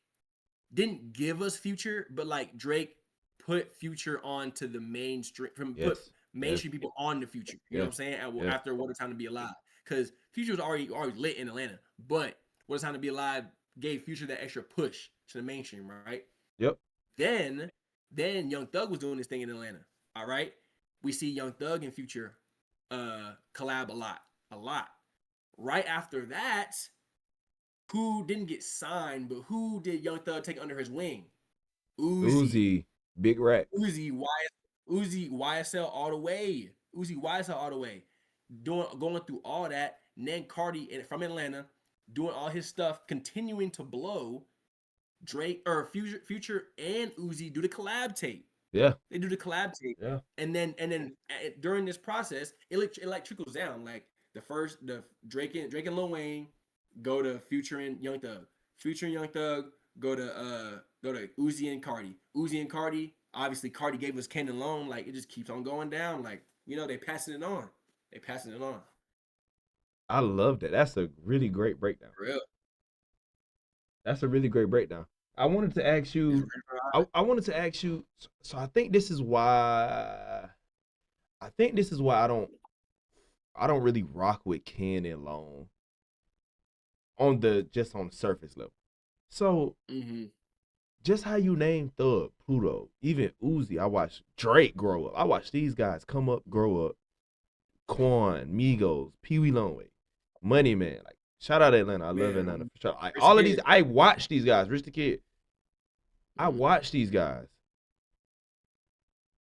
didn't give us Future, but like Drake put Future onto the mainstream, put Yes, yes, mainstream people on the Future. You know what yes, I'm saying? yes. After What a Time to Be Alive, because Future was already lit in Atlanta, but What a Time to Be Alive gave Future that extra push to the mainstream, right? Yep. Then Young Thug was doing this thing in Atlanta. All right, we see Young Thug and Future collab a lot. Right after that, who didn't get signed, but who did Young Thug take under his wing? Uzi. Uzi, Big Rack. Uzi, Uzi, YSL all the way. Uzi, YSL all the way. Going through all that. And then Carti from Atlanta doing all his stuff, continuing to blow. Drake or Future and Uzi do the collab tape. Yeah, They do the collab tape, yeah. and then during this process, it like trickles down. Like the Drake and Lil Wayne go to Future and Young Thug. Future and Young Thug go to Uzi and Carti. Uzi and Carti. Obviously, Carti gave us Ken Alone. Like it just keeps on going down. Like they passing it on. They passing it on. I love that. That's a really great breakdown. For real. That's a really great breakdown. I wanted to ask It's you. I wanted to ask you. So I think this is why. I think this is why I don't really rock with Ken and Long on the just on the surface level. So mm-hmm. just how you name Thug, Pluto, even Uzi, I watched Drake grow up. I watched these guys come up, grow up. Quan, Migos, Pee Wee Longway, Money Man. Like shout out Atlanta. I love Atlanta for sure. Like, all of these, I watched these guys. Rich the Kid. I watched these guys.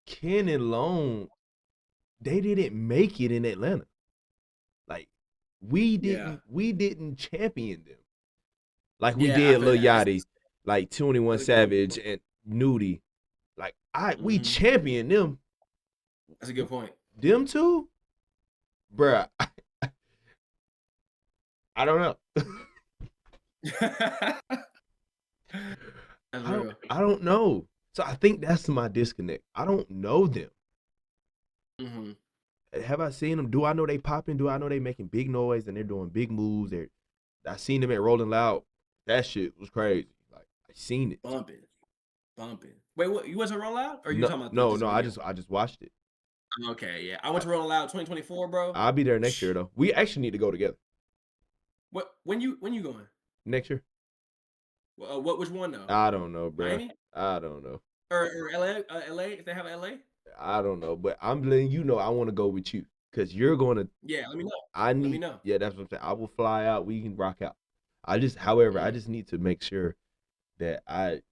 Ken and Long, they didn't make it in Atlanta. Like we didn't champion them like we did Lil Yachty, like 21 Savage and Nudie. Like we championed them. That's a good point. Them two, bruh. I don't know. I don't know. So I think that's my disconnect. I don't know them. Mm-hmm. Have I seen them? Do I know they popping? Do I know they making big noise and they're doing big moves? I seen them at Rolling Loud. That shit was crazy. Like I seen it. Bumping. Wait, what? You wasn't Rolling Loud? Or you no, talking about no. I just watched it. Okay, yeah. I went to Rolling Loud 2024, bro. I'll be there next year though. We actually need to go together. What? When you going? Next year. Which one though? I don't know, bro. Miami? I don't know. Or LA? LA? If they have LA? I don't know, but I'm letting you know I want to go with you because you're gonna. Yeah, let me know. Let me know. Yeah, that's what I'm saying. I will fly out. We can rock out. However, I just need to make sure that I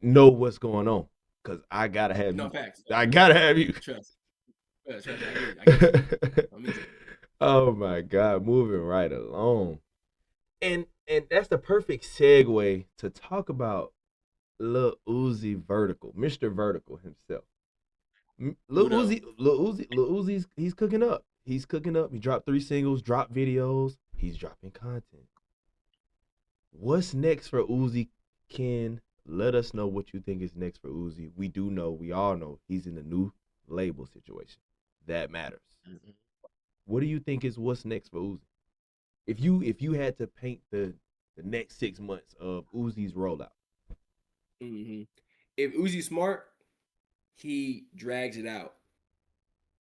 know what's going on because I gotta have you. No facts. I gotta have you. Trust. I get you. Oh my God, moving right along, and that's the perfect segue to talk about Lil Uzi Vertical, Mr. Vertical himself. Lil Uzi's he's cooking up. He's cooking up. He dropped 3 singles, dropped videos. He's dropping content. What's next for Uzi? Ken, let us know what you think is next for Uzi. We all know he's in a new label situation. That matters. Mm-hmm. What do you think is what's next for Uzi? If you had to paint the next 6 months of Uzi's rollout. Mm-hmm. If Uzi's smart, he drags it out.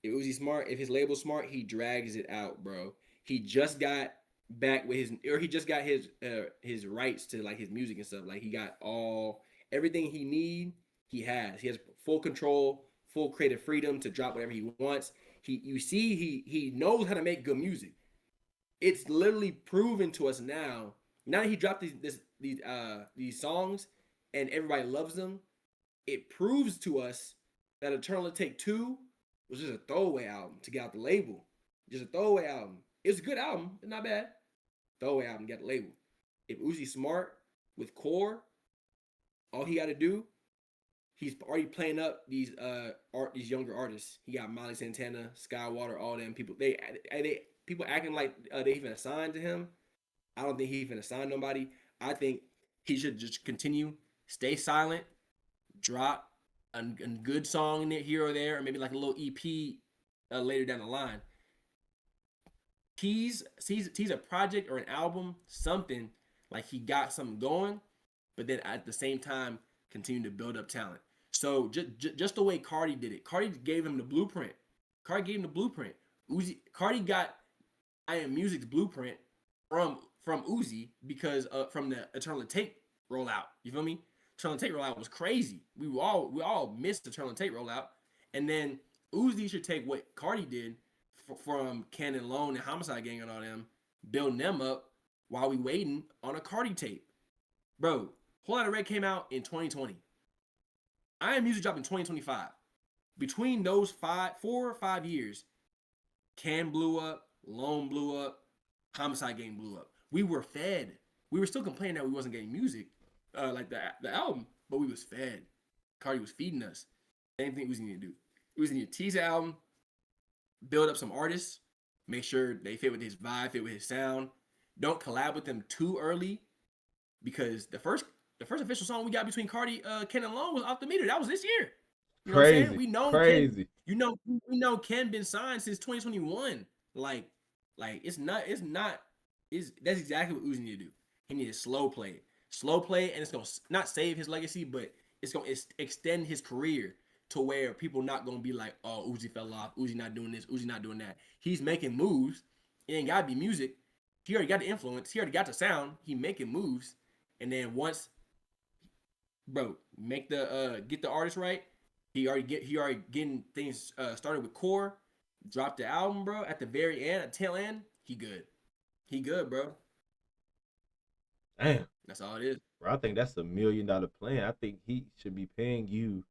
If Uzi's smart, if his label's smart, he drags it out, bro. He just got back with he just got his rights to like his music and stuff. Like he got everything he need. He has full control, full creative freedom to drop whatever he wants. He knows how to make good music. It's literally proven to us now. Now that he dropped these songs and everybody loves them, it proves to us that Eternal Take 2 was just a throwaway album to get out the label. Just a throwaway album. It's a good album. It's not bad. Throwaway album, get the label. If Uzi's smart with core, all he got to do he's already playing up these these younger artists. He got Miley Santana, Skywater, all them people. They people acting like they even assigned to him. I don't think he even assigned nobody. I think he should just continue, stay silent, drop a good song in it here or there, or maybe like a little EP later down the line. Tease a project or an album, something like he got something going, but then at the same time continue to build up talent. So just the way Carti did it, Carti gave him the blueprint. Carti gave him the blueprint. Carti got I Am Music's blueprint from Uzi because from the Eternal Take rollout. You feel me? Eternal Take rollout was crazy. We all missed the Eternal Take rollout, and then Uzi should take what Carti did from Cannon Lone and Homicide Gang and all them, building them up while we waiting on a Carti tape. Bro, Whole Lotta Red came out in 2020. I Am Music dropped in 2025. Between those 4 or 5 years, Can blew up, Lone blew up, Homicide Gang blew up. We were fed. We were still complaining that we wasn't getting music, like the album, but we was fed. Carti was feeding us. Same thing Uzi need to do. Uzi need to tease the album, build up some artists, make sure they fit with his vibe, fit with his sound. Don't collab with them too early, because the first official song we got between Carti, Ken, and Lone was Off the Meter. That was this year. You know what I'm saying? We know crazy. Ken, we know Ken been signed since 2021. Like that's exactly what Uzi need to do. He need to slow play, and it's gonna not save his legacy, but it's gonna extend his career to where people not gonna be like, oh, Uzi fell off, Uzi not doing this, Uzi not doing that. He's making moves. It ain't gotta be music. He already got the influence. He already got the sound. He making moves, and then once, bro, make the get the artist right. He already getting things started with Core. Drop the album, bro. At the very end, at the tail end, he good. He good, bro. Damn. That's all it is. Bro, I think that's $1 million plan. I think he should be paying you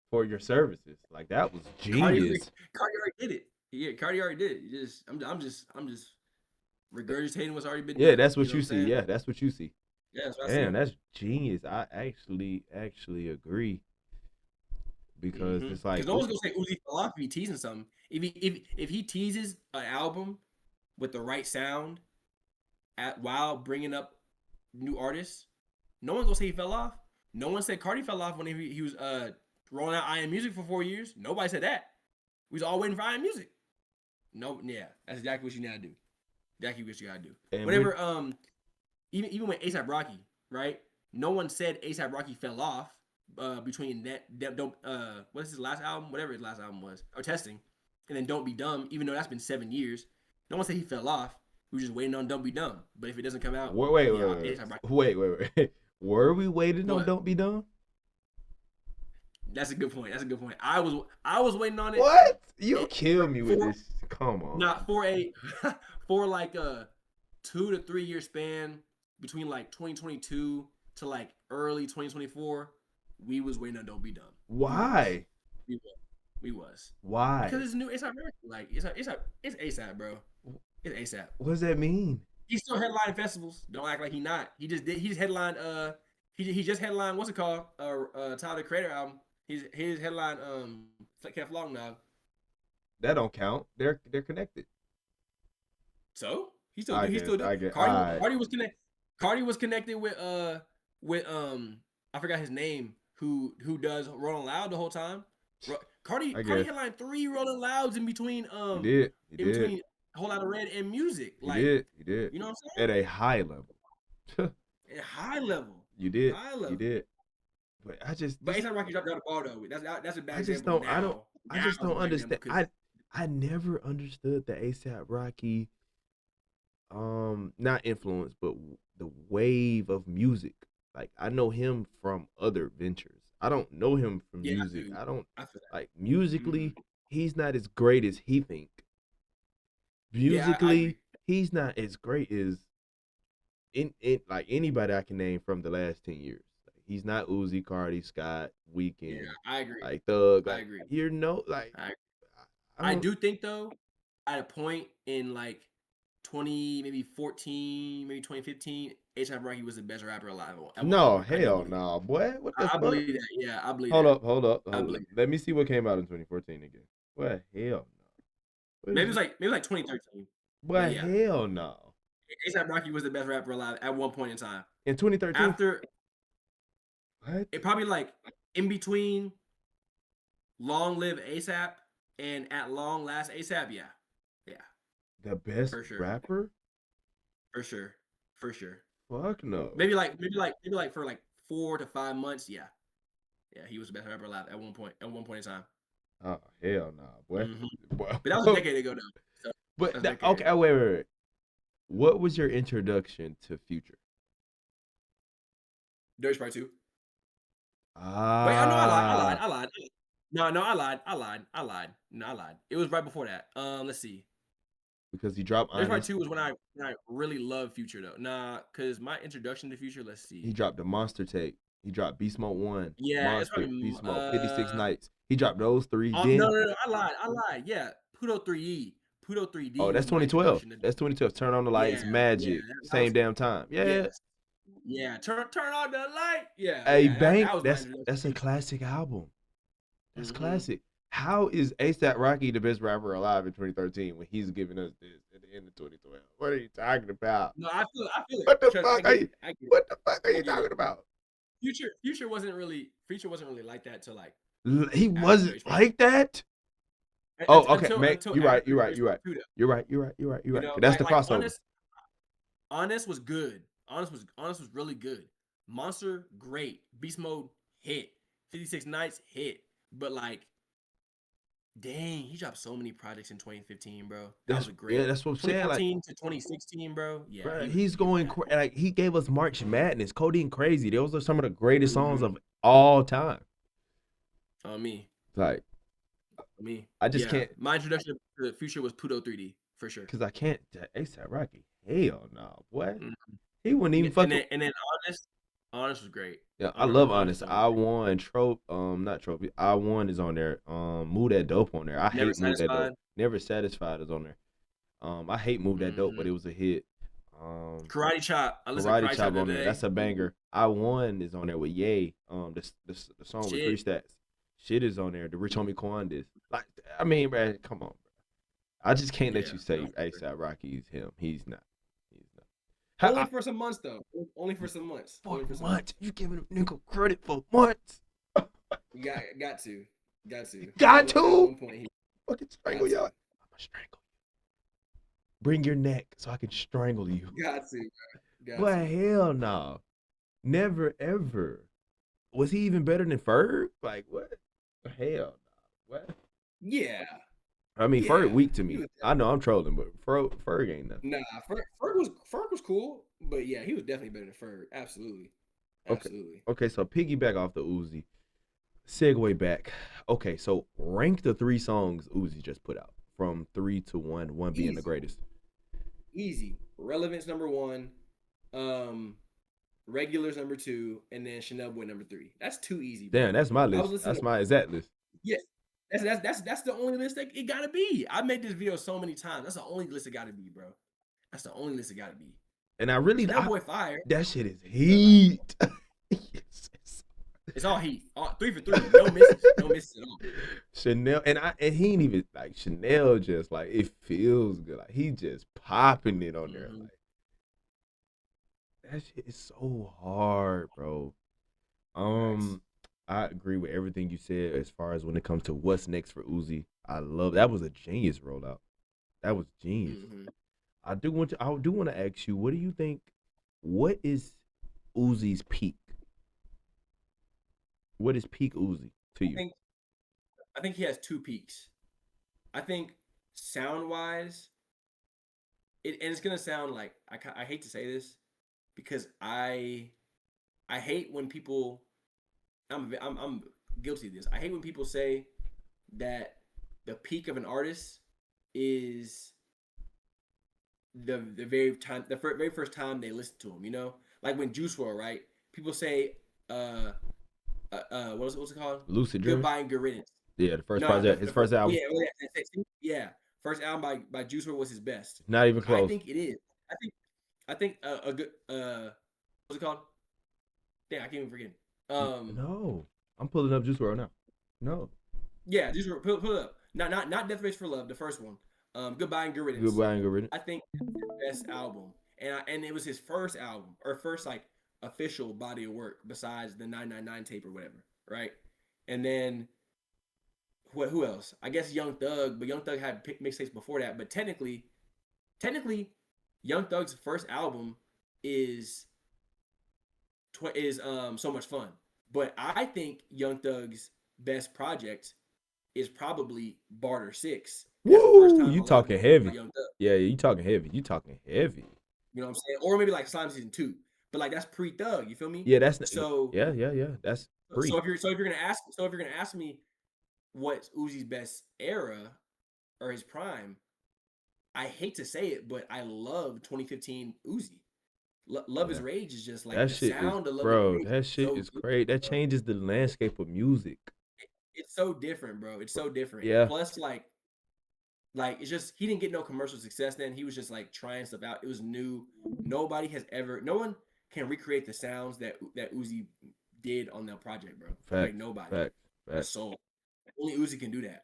for your services. Like, that was genius. Carti already did it. Yeah, Carti already did it. I'm just regurgitating what's already been done. Yeah, that's what you see. Yeah, that's what you see. Yeah, that's what Damn, I see. that's genius. I actually agree. Because it's like, because no one's gonna say Uzi fell off if he teasing something. If he teases an album with the right sound while bringing up new artists, no one's gonna say he fell off. No one said Carti fell off when he was rolling out I Am Music for 4 years. Nobody said that. We was all waiting for I Am Music. No, yeah, that's exactly what you gotta do. Exactly what you gotta do. And whenever even with A$AP Rocky, right? No one said A$AP Rocky fell off between what is his last album, whatever his last album was, or Testing, and then Don't Be Dumb. Even though that's been 7 years, no one said he fell off. We were just waiting on Don't Be Dumb. But if it doesn't come out, wait. Were we waiting on Don't Be Dumb? That's a good point. I was waiting on it. What? You kill me with this. Come on. Not for like a 2 to 3 year span between like 2022 to like early 2024. We was waiting on Don't Be Dumb. Why? We was. Why? Because it's new A$AP Rocky. Like it's A$AP, bro. It's A$AP. What does that mean? He's still headlining festivals. Don't act like he not. He just headlined he just headlined what's it called? Tyler the Creator album. His headline Kev Long now. That don't count. They're connected. So he still Carti was connected. Carti was connected with I forgot his name. Who does Rolling Loud the whole time? Carti headlined 3 Rolling Louds in between. He did. Between Whole Lotta Red and Music. Like, he did. You know what I'm saying? At a high level. At a high level. You did. You did. But But A$AP Rocky dropped the ball though. That's a bad example. I just don't understand. I never understood the A$AP Rocky not influence, but the wave of music. Like, I know him from other ventures. I don't know him from music. I don't like musically, he's not as great as he think. Musically, he's not as great as in like anybody I can name from the last 10 years. Like, he's not Uzi, Carti, Scott, Weeknd. Yeah, I agree. Like Thug. Like, I agree. You know, like I do think though, at a point in like maybe 14, maybe 2015, A$AP Rocky was the best rapper alive at one No, point. I do hell believe that. no, boy. What the I fuck? believe that. Yeah, I believe Hold that. up, hold up, I hold up. believe that. Let me see what came out in 2014 again. What hell no? What is Maybe like 2013. But what yeah, hell no? A$AP Rocky was the best rapper alive at one point in time. In 2013? After What? it, probably like in between Long Live ASAP and At Long Last ASAP. Yeah, yeah, The best for sure, rapper? for sure, for sure. Fuck no. Maybe like for like 4 to 5 months. Yeah, yeah, he was the best rapper alive at one point. At one point in time. Oh hell no, boy. Hmm. Boy. But that was a decade ago, though. So But that's a decade okay, ago. wait. What was your introduction to Future? Dirty Sprite 2. Wait, I know I lied. I lied. Ah, I lied. No, I lied. I lied. I lied. No, I lied. It was right before that. Let's see. because he dropped Dirty Sprite Honest. 2 was when I really loved Future though. Nah, cause my introduction to Future. Let's He see. dropped the Monster tape. He dropped Beast Mode 1, Yeah, it's Monster, probably Beast Mode, 56 Nights. He dropped those three. no, Then, no, no. I lied. I lied. Yeah, Pluto 3E. Pluto oh, 3D that's was my 2012. introduction to. That's 2012. Turn on the Yeah, lights, yeah. Magic, That same was damn time. Yeah. yes. Yeah, turn on the light. Yeah, Hey, yeah. That, Bank, that was my introduction to that's a Future. classic album. That's Hmm. classic. How is ASAP Rocky the best rapper alive in 2013 when he's giving us this at the end of 2012? What are you talking about? No, I feel it. What the Trust, I fuck are get you? it. I get it. What the fuck are I you get it. talking about? Future wasn't really like that till like He after wasn't Dirty Sprite 2. like that. Oh, okay, man. Until You're right. after You're right. Dirty You're Sprite right. 2 though. You're right. You're right. You're right. You're You right. know, 'Cause that's the like crossover. Honest was good. Honest was really good. Monster great. Beast Mode hit. 56 Nights hit. But like, dang, he dropped so many projects in 2015, bro. That was a great That's what I'm saying. Like, 2014 to 2016, bro. Yeah, bro, he was that. like he gave us March Madness, Codeine Crazy. Those are some of the greatest songs Mm-hmm. of all time. On me. Like, On me. I just Yeah. can't, My introduction to the Future was Pluto 3D for sure. because I can't. ASAP Rocky, hell no, what? Mhm. He wouldn't even And fuck. then Honest was great. Yeah, I love Honest. Honest I was great. won not trophy. I won is on there. Move That Dope on there. I Never hate Move That Satisfied. Dope. Never Satisfied is on there. I hate Move That Dope, but Mm-hmm. it was a hit. Um, Karate Chop. I listened to Karate Karate Chop Chop the on other there. day. That's a banger. I Won is on there with Ye. The song with Three Shit. Stats. Shit is on there. The Rich Homie Quan is. Like, I mean, man, come on, bro. I just can't let Yeah. you say No, for sure. ASAP Rocky is him. He's not. He's not. Only for some months though. Only for some months. For Only for some months. You giving a nigga credit for months. You got to. Got to. Got At to. one point he Fucking strangle got y'all. to. I'm gonna strangle you. Bring your neck so I can strangle you. Got to, bro. Got But to. hell no. Never ever. Was he even better than Ferg? Like what? Hell no. What? Yeah. I mean, Yeah. Ferg weak to He me. was I know I'm trolling, but Ferg ain't nothing. Nah, Ferg was cool, but yeah, he was definitely better than Ferg. Absolutely. Okay. Absolutely. Okay, so piggyback off the Uzi. Segue back. Okay, so rank the 3 songs Uzi just put out from 3 to 1, 1 being the Easy. greatest. Easy. Relevance number 1. Regulars number 2, and then Chanel Boy number 3. That's too easy, bro. Damn, that's my I was list. listening That's to my exact list. yes. That's the only list that it gotta be. I made this video so many times. That's the only list it gotta be, bro. That's the only list it gotta be. And I really Chanel Boy fire. that shit is heat. Yes. It's all heat. 3 for 3. No misses. No misses at all. Chanel and he ain't even like Chanel just like it feels good. Like he just popping it on there. Mhm. Like that shit is so hard, bro. Facts. I agree with everything you said as far as when it comes to what's next for Uzi. I love that was a genius rollout. That was genius. Mhm. I do want to ask you, what do you think? What is Uzi's peak? What is peak Uzi to you? I think he has 2 peaks. I think sound wise, and it's gonna sound like I hate to say this because I hate when people I'm guilty of this. I hate when people say that the peak of an artist is the very first time they listen to him. You know, like when Juice WRLD, right? People say what's it called? Lucid Dreaming? Goodbye and Good Riddance. Yeah, the first No, project, his first album. yeah. first album by Juice WRLD was his best. Not even I close. think it is. I think a good what's it called? Damn, I can't even forget. No, I'm pulling up Juice WRLD now. No, Yeah, Juice WRLD, pull it up. Not Death Race for Love, the first one. Goodbye and Good Riddance. Goodbye and Good Riddance. I think that's his best album, and it was his first album or first like official body of work besides the 999 tape or whatever, right? And then who else? I guess Young Thug, but Young Thug had mixtapes before that. But technically, Young Thug's first album is So Much Fun. But I think Young Thug's best project is probably Barter 6. That's the first Woo! time You a lot of talking people know about heavy? Young Thug. Yeah, you talking heavy. You talking heavy. You know what I'm saying? Or maybe like Slime Season 2. But like that's pre-Thug, you feel me? Yeah, that's So yeah. That's so free. if you're gonna ask me what's Uzi's best era or his prime, I hate to say it, but I love 2015 Uzi. Love Yeah, is Rage is just like that the shit is, sound of Love is bro. Rage That is shit so is good, crazy. That bro. changes the landscape of music. It's so different, bro. It's so different. Yeah, Plus, like it's just he didn't get no commercial success then. He was just like trying stuff out. It was new. No one can recreate the sounds that Uzi did on that project, bro. Like facts, nobody. facts, A facts. soul. Only Uzi can do that.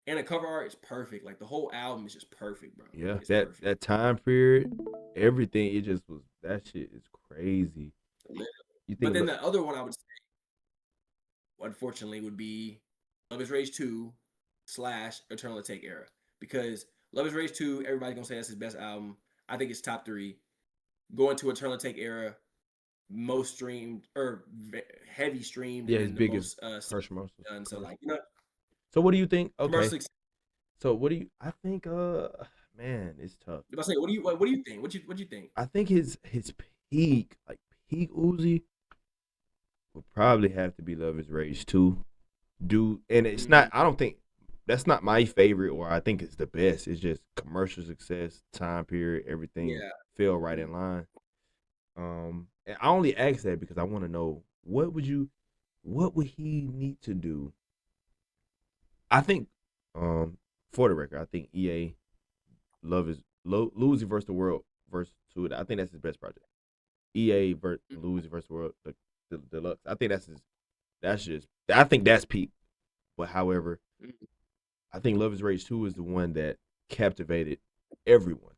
And the cover art is perfect. Like the whole album is just perfect, bro. Yeah, It's that perfect. that time period, everything. It just was. That shit is crazy. Literally. You But think? then the other one I would say, unfortunately, would be Love is Rage 2 / Eternal Take era. Because Love is Rage 2, everybody's gonna say that's his best album. I think it's top 3. Going to Eternal Take era, most streamed or heavy streamed, Yeah, and his then the biggest most commercials. done. So Commercial. like, you know, So what do you think? Okay. commercially. So what do you? I think. Man, it's tough. If I say, what do you think? What do you think? I think his peak, like peak Uzi, would probably have to be Love Is Rage 2. Dude, and it's Mm-hmm. not. I don't think that's not my favorite, or I think it's the best. It's just commercial success, time period, everything Yeah. fell right in line. And I only ask that because I want to know what would he need to do? I think, for the record, I think EA Love is Lucy versus the World versus two. I think that's his best project. EA versus Lucy versus the World, the deluxe. I think that's his. That's just. I think that's peak. But however, Mm-hmm. I think Love Is Rage 2 is the one that captivated everyone.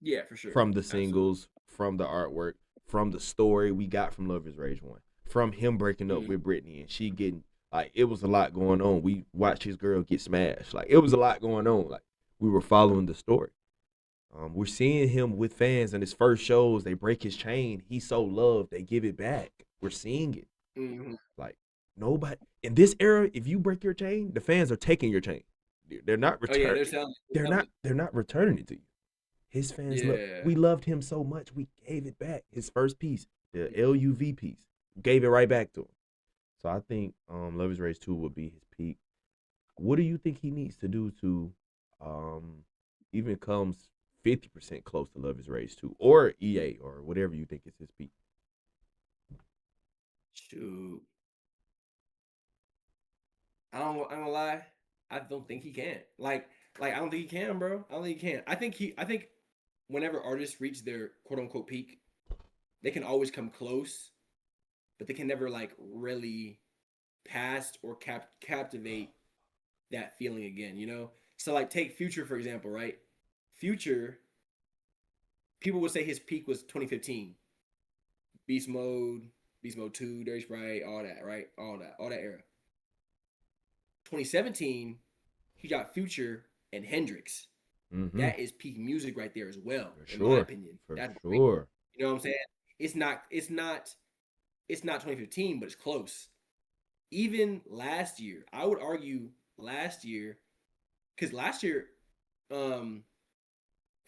Yeah, for sure. From the Absolutely. singles, from the artwork, from the story we got from Love Is Rage 1, from him breaking up Mm-hmm. with Britney and she getting, like, it was a lot going on. We watched his girl get smashed. Like, it was a lot going on. Like, we were following the story. We're seeing him with fans in his first shows. They break his chain. He's so loved. They give it back. We're seeing it. Mm-hmm. Like, nobody in this era, if you break your chain, the fans are taking your chain. They're not Oh yeah, return. They're not returning it to you. His fans love. Yeah. We loved him so much. We gave it back. His first piece, the LUV piece, gave it right back to him. So I think Love Is Rage 2 will be his peak. What do you think he needs to do to even comes 50% close to Love Is Rage 2 or EA or whatever you think is his peak? Shoot. I'm gonna lie. I don't think he can. Like I don't think he can, bro. I don't think he can. I think whenever artists reach their quote unquote peak, they can always come close, but they can never like really pass or captivate that feeling again, you know? So like take Future for example, right? Future, people would say his peak was 2015. Beast Mode, Beast Mode 2, Dirty Sprite, all that, right? All that era. 2017, he got Future and Hendrix. Mm-hmm. That is peak music right there as well, For in my sure. opinion. For That's great. sure. You know what I'm saying? It's not 2015, but it's close. Even last year, I would argue last year, because last year, um,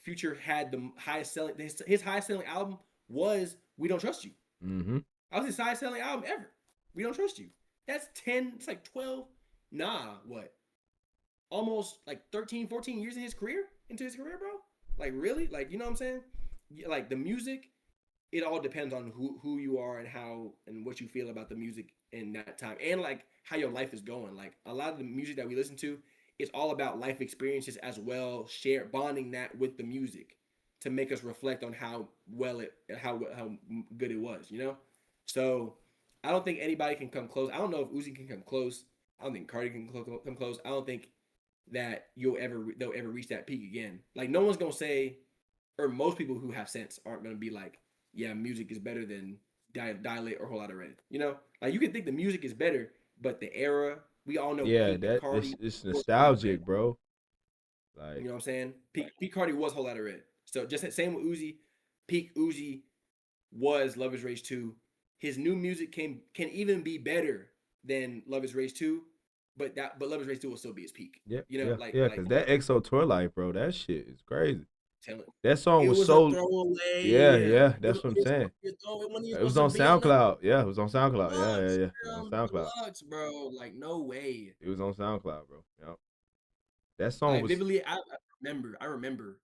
Future had the highest selling. His highest selling album was "We Don't Trust You." Mm-hmm. That was his highest selling album ever. "We Don't Trust You." That's 10. It's like 12. Nah, what? Almost like 13, 14 years into his career, bro. Like really, like you know what I'm saying? Like the music, it all depends on who you are and how and what you feel about the music in that time, and like how your life is going. Like a lot of the music that we listen to, it's all about life experiences as well, share bonding that with the music to make us reflect on how how good it was, you know. So I don't think anybody can come close. I don't know if Uzi can come close. I don't think Carti can come close. I don't think that they'll ever reach that peak again. Like no one's gonna say, or most people who have sense aren't gonna be like, yeah, music is better than Dilate or Whole Lotta Red. You know, like you can think the music is better, but the era we all know Yeah, peak that Carti it's was Whole Lotta Red. nostalgic, bro. You Like, know what I'm saying? Peak Carti was Whole Lotta Red. So just the same with Uzi. Peak Uzi was Love Is Rage 2. His new music can even be better than Love Is Rage 2, but Love Is Rage 2 will still be his peak. yeah, You know, yeah, yeah. Cause that EXO tour life, bro, that shit is crazy. tell it. That song It was was a so. Yeah, throwaway. yeah. It That's was, what I'm it was saying. a throwaway when he It was was on on Vietnam SoundCloud. Yeah, it was on SoundCloud. Yeah, yeah, Deluxe, yeah. It was on SoundCloud. Deluxe, bro. Like no way. It was on SoundCloud, bro. Yeah. That song Like was. vividly, I remember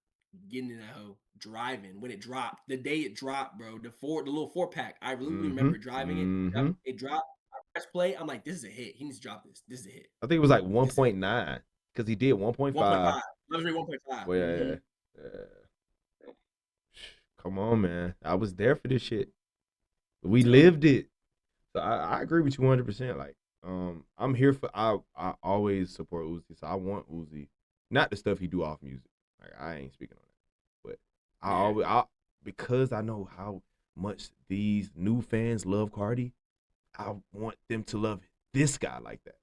getting in that hoe, driving when it dropped. The day it dropped, bro. The little 4-pack. I really Mm-hmm. remember driving it. Mm-hmm. It dropped. I press play. I'm like, this is a hit. He needs to drop this. This is a hit. I think it was like This is a hit. 1.9 because he did 1.5. 1.5. Luxury 1.5. Well, Mm-hmm. yeah. Come on, man. I was there for this shit. We Tell me. lived it. So I agree with you 100%. Like, I'm here for. I always support Uzi. So I want Uzi, not the stuff he do off music. Like I ain't speaking on that, but because I know how much these new fans love Cardi. I want them to love this guy like that.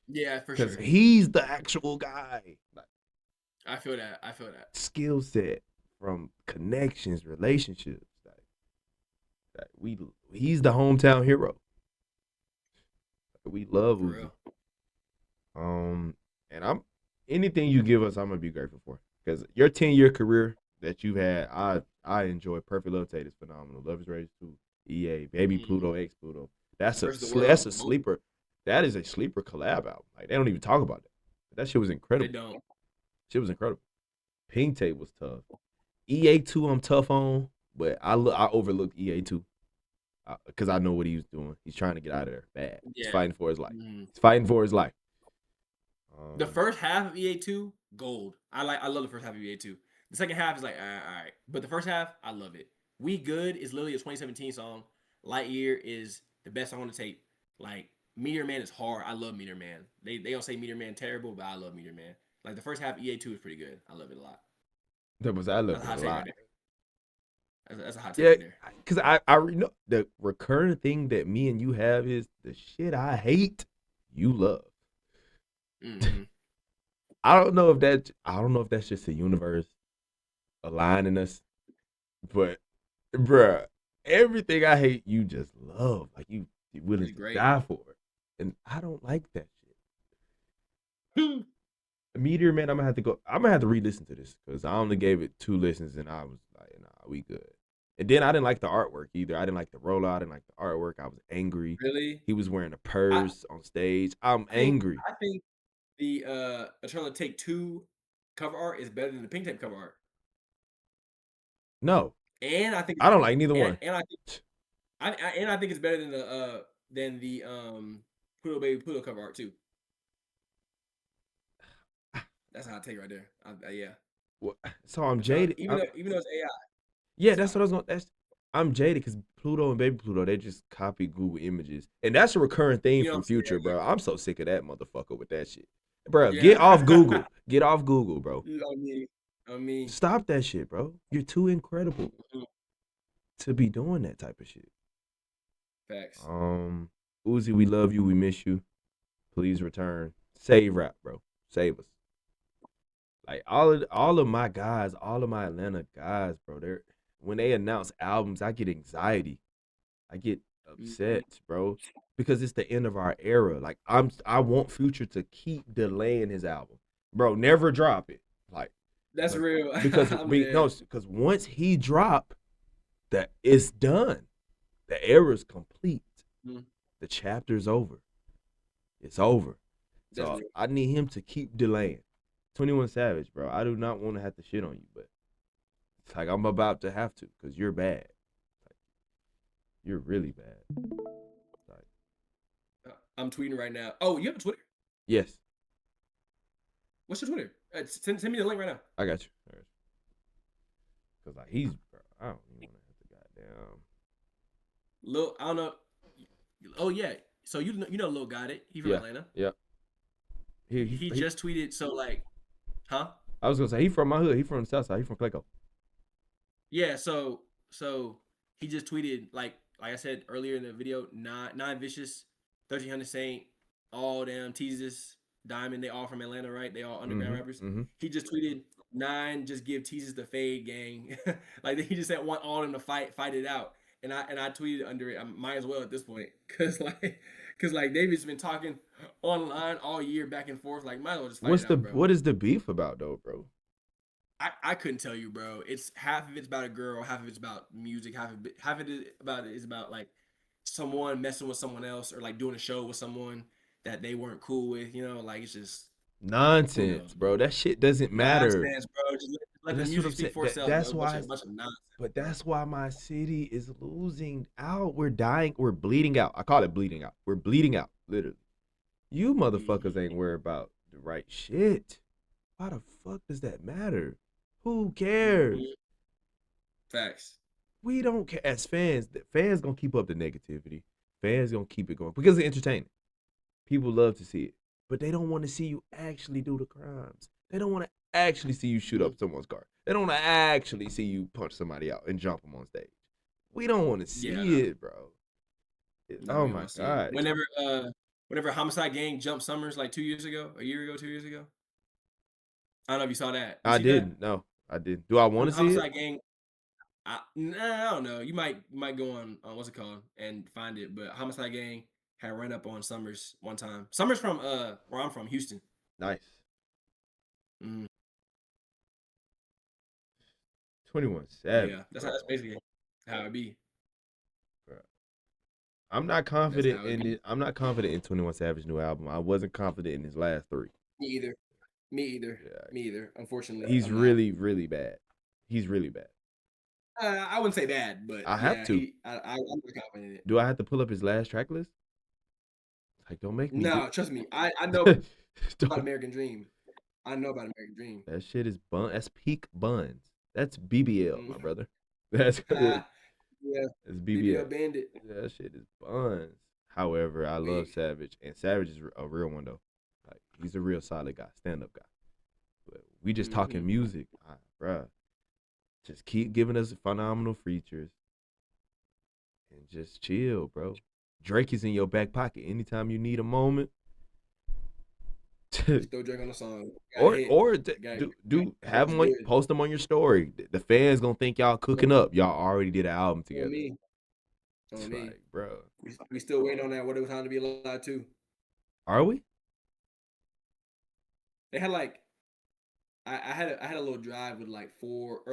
Yeah, for Because sure. he's the actual guy. Like, I feel that. skill set from connections, relationships. He's the hometown hero. We love For Uzi. real. And anything you give us, I'm gonna be grateful for. Because your 10-year career that you've had, I enjoy. Perfect Love Tate is phenomenal. Love Is Rage 2, EA, Baby Pluto, X Pluto. That's a sleeper. That is a sleeper collab album. Like they don't even talk about that. That shit was incredible. They don't. Shit was incredible. Pink Tape was tough. EA2 I'm tough on, but I overlooked EA2 because I know what he was doing. He's trying to get out of there bad. Yeah. He's fighting for his life. He's fighting for his life. The first half of EA2, gold. I love the first half of EA2. The second half is like, all right. But the first half, I love it. We Good is literally a 2017 song. Lightyear is the best song on the tape. Like, Meteor Man is hard. I love Meteor Man. They don't say Meteor Man terrible, but I love Meteor Man. Like, the first half of EA2 is pretty good. I love it a lot. I love it a lot. That's a hot take right there. Because I know the recurring thing that me and you have is the shit I hate, you love. Mm-hmm. I don't know if that's just the universe aligning us, but bruh, everything I hate, you just love. Like you willing to die for it, and I don't like that shit. Meteor Man, I'm gonna have to re-listen to this because I only gave it 2 listens and I was like, nah, we good. And then I didn't like the artwork either. I didn't like the rollout. I didn't like the artwork. I was angry. Really? He was wearing a purse on stage. I'm angry. I think the Eternal Take 2 cover art is better than the Pink Tape cover art. No. And I think I don't like neither one. And I think it's better than the Pluto Baby Pluto cover art too. That's how I take it right there. Yeah. Well, so I'm jaded. Even though it's AI. Yeah, that's what I was going. I'm jaded because Pluto and Baby Pluto, they just copy Google Images, and that's a recurring theme from Future, bro. I'm so sick of that motherfucker with that shit, bro. Yeah. Get off Google. Get off Google, bro. I mean, stop that shit, bro. You're too incredible to be doing that type of shit. Facts. Uzi, we love you. We miss you. Please return. Save rap, bro. Save us. Like all of my guys, all of my Atlanta guys, bro. When they announce albums, I get anxiety. I get upset, bro, because it's the end of our era. Like I want Future to keep delaying his album, bro. Never drop it. Like that's real. Because once he drop, that it's done. The era's complete. The chapter's over. It's over. So I need him to keep delaying. 21 Savage, bro. I do not want to have to shit on you, but it's like I'm about to have to because you're bad. Like, you're really bad. Like, I'm tweeting right now. Oh, you have a Twitter? Yes. What's your Twitter? Send me the link right now. I got you. Cause like he's, bro, I don't even want to have to goddamn. Lil, I don't know. Oh yeah. So you know Lil Got It. He from Yeah, Atlanta. yeah. He just tweeted. So like, huh? I was gonna say he from my hood. He from the South Side. He from Clayco. Yeah. So he just tweeted like I said earlier in the video. Nine Vicious, 1300 Saint, all damn Teases, Diamond. They all from Atlanta, right? They all underground rappers. Mm-hmm. He just tweeted nine. Just give Teases the fade, gang. Like he just said want all of them to fight it out. And I tweeted under it. I might as well at this point, cause like David's been talking online all year back and forth. Like might as well just fight it out, bro. What is the beef about though, bro? I couldn't tell you, bro. It's half of it's about a girl, half of it's about music, half of it is about like someone messing with someone else or like doing a show with someone that they weren't cool with. You know, like it's just Nonsense, bro. That shit doesn't matter. nonsense, bro. Just let the That's what music I'm speak saying. for itself. That's Bro. why. Bunch of nonsense. But that's why my city is losing out. We're dying. We're bleeding out. I call it bleeding out. We're bleeding out, literally. You motherfuckers ain't worried about the right shit. Why the fuck does that matter? Who cares? Facts. We don't care. As fans, the fans gonna keep up the negativity. Fans gonna keep it going because it's entertaining. People love to see it, but they don't want to see you actually do the crimes. They don't want to actually see you shoot up someone's car. They don't want to actually see you punch somebody out and jump them on stage. We don't want to see it, bro. Oh my god. Whenever Homicide Gang jumped Summers like 2 years ago, a year ago, 2 years ago. I don't know if you saw that. I didn't. No, I didn't. Do I want to see Homicide it? Gang. I don't know. You might go on what's it called and find it. But Homicide Gang had run up on Summers one time. Summers from where I'm from, Houston. Nice. Mm. 21 Savage. Yeah, that's basically how it be. Bro. I'm not confident in it. I'm not confident in 21 Savage's new album. I wasn't confident in his last three. Me either. Yeah. Me either. Unfortunately, he's really, really bad. He's really bad. I wouldn't say bad, but I have to. I'm not confident in it. Do I have to pull up his last track list? Like, don't make me. No, trust me. I know about American Dream. I know about American Dream. That shit is bun. That's peak buns. That's BBL, my brother. That's yeah. It's BBL. Bandit. Yeah, that shit is buns. However, I love Savage, and Savage is a real one though. Like he's a real solid guy, stand up guy. But we just talking music, bruh. Just keep giving us phenomenal features, and just chill, bro. Drake is in your back pocket anytime you need a moment. Just throw Drake on a song. Have him post them on your story. The fans gonna think y'all cooking up. Y'all already did an album together. On me. Like, bro. We still waiting on that. What it was time to be alive too. Are we? They had like, I had a little drive with like 4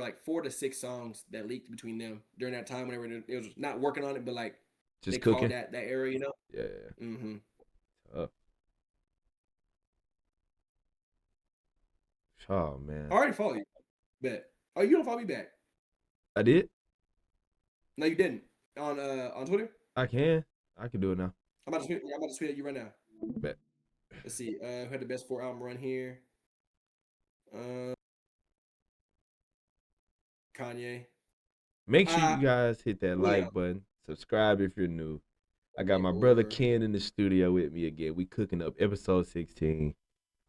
to 6 songs that leaked between them during that time whenever it was not working on it, but like just they cooking called that era, you know? Yeah. Mm-hmm. Oh man. I already follow you. Bet. Oh, you don't follow me back. I did? No, you didn't. On Twitter? I can do it now. I'm about to tweet at you right now. Bet. Let's see. Who had the best 4 album run here? Kanye. Make sure you guys hit that like button. Subscribe if you're new. I got my brother Ken in the studio with me again. We cooking up episode 16.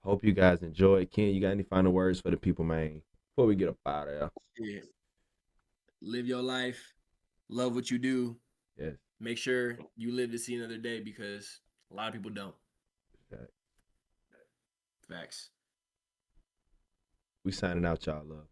Hope you guys enjoy. Ken, you got any final words for the people, man? Before we get up out of there. Yeah. Live your life. Love what you do. Yes. Make sure you live to see another day because a lot of people don't. Facts. We signing out, y'all. Love.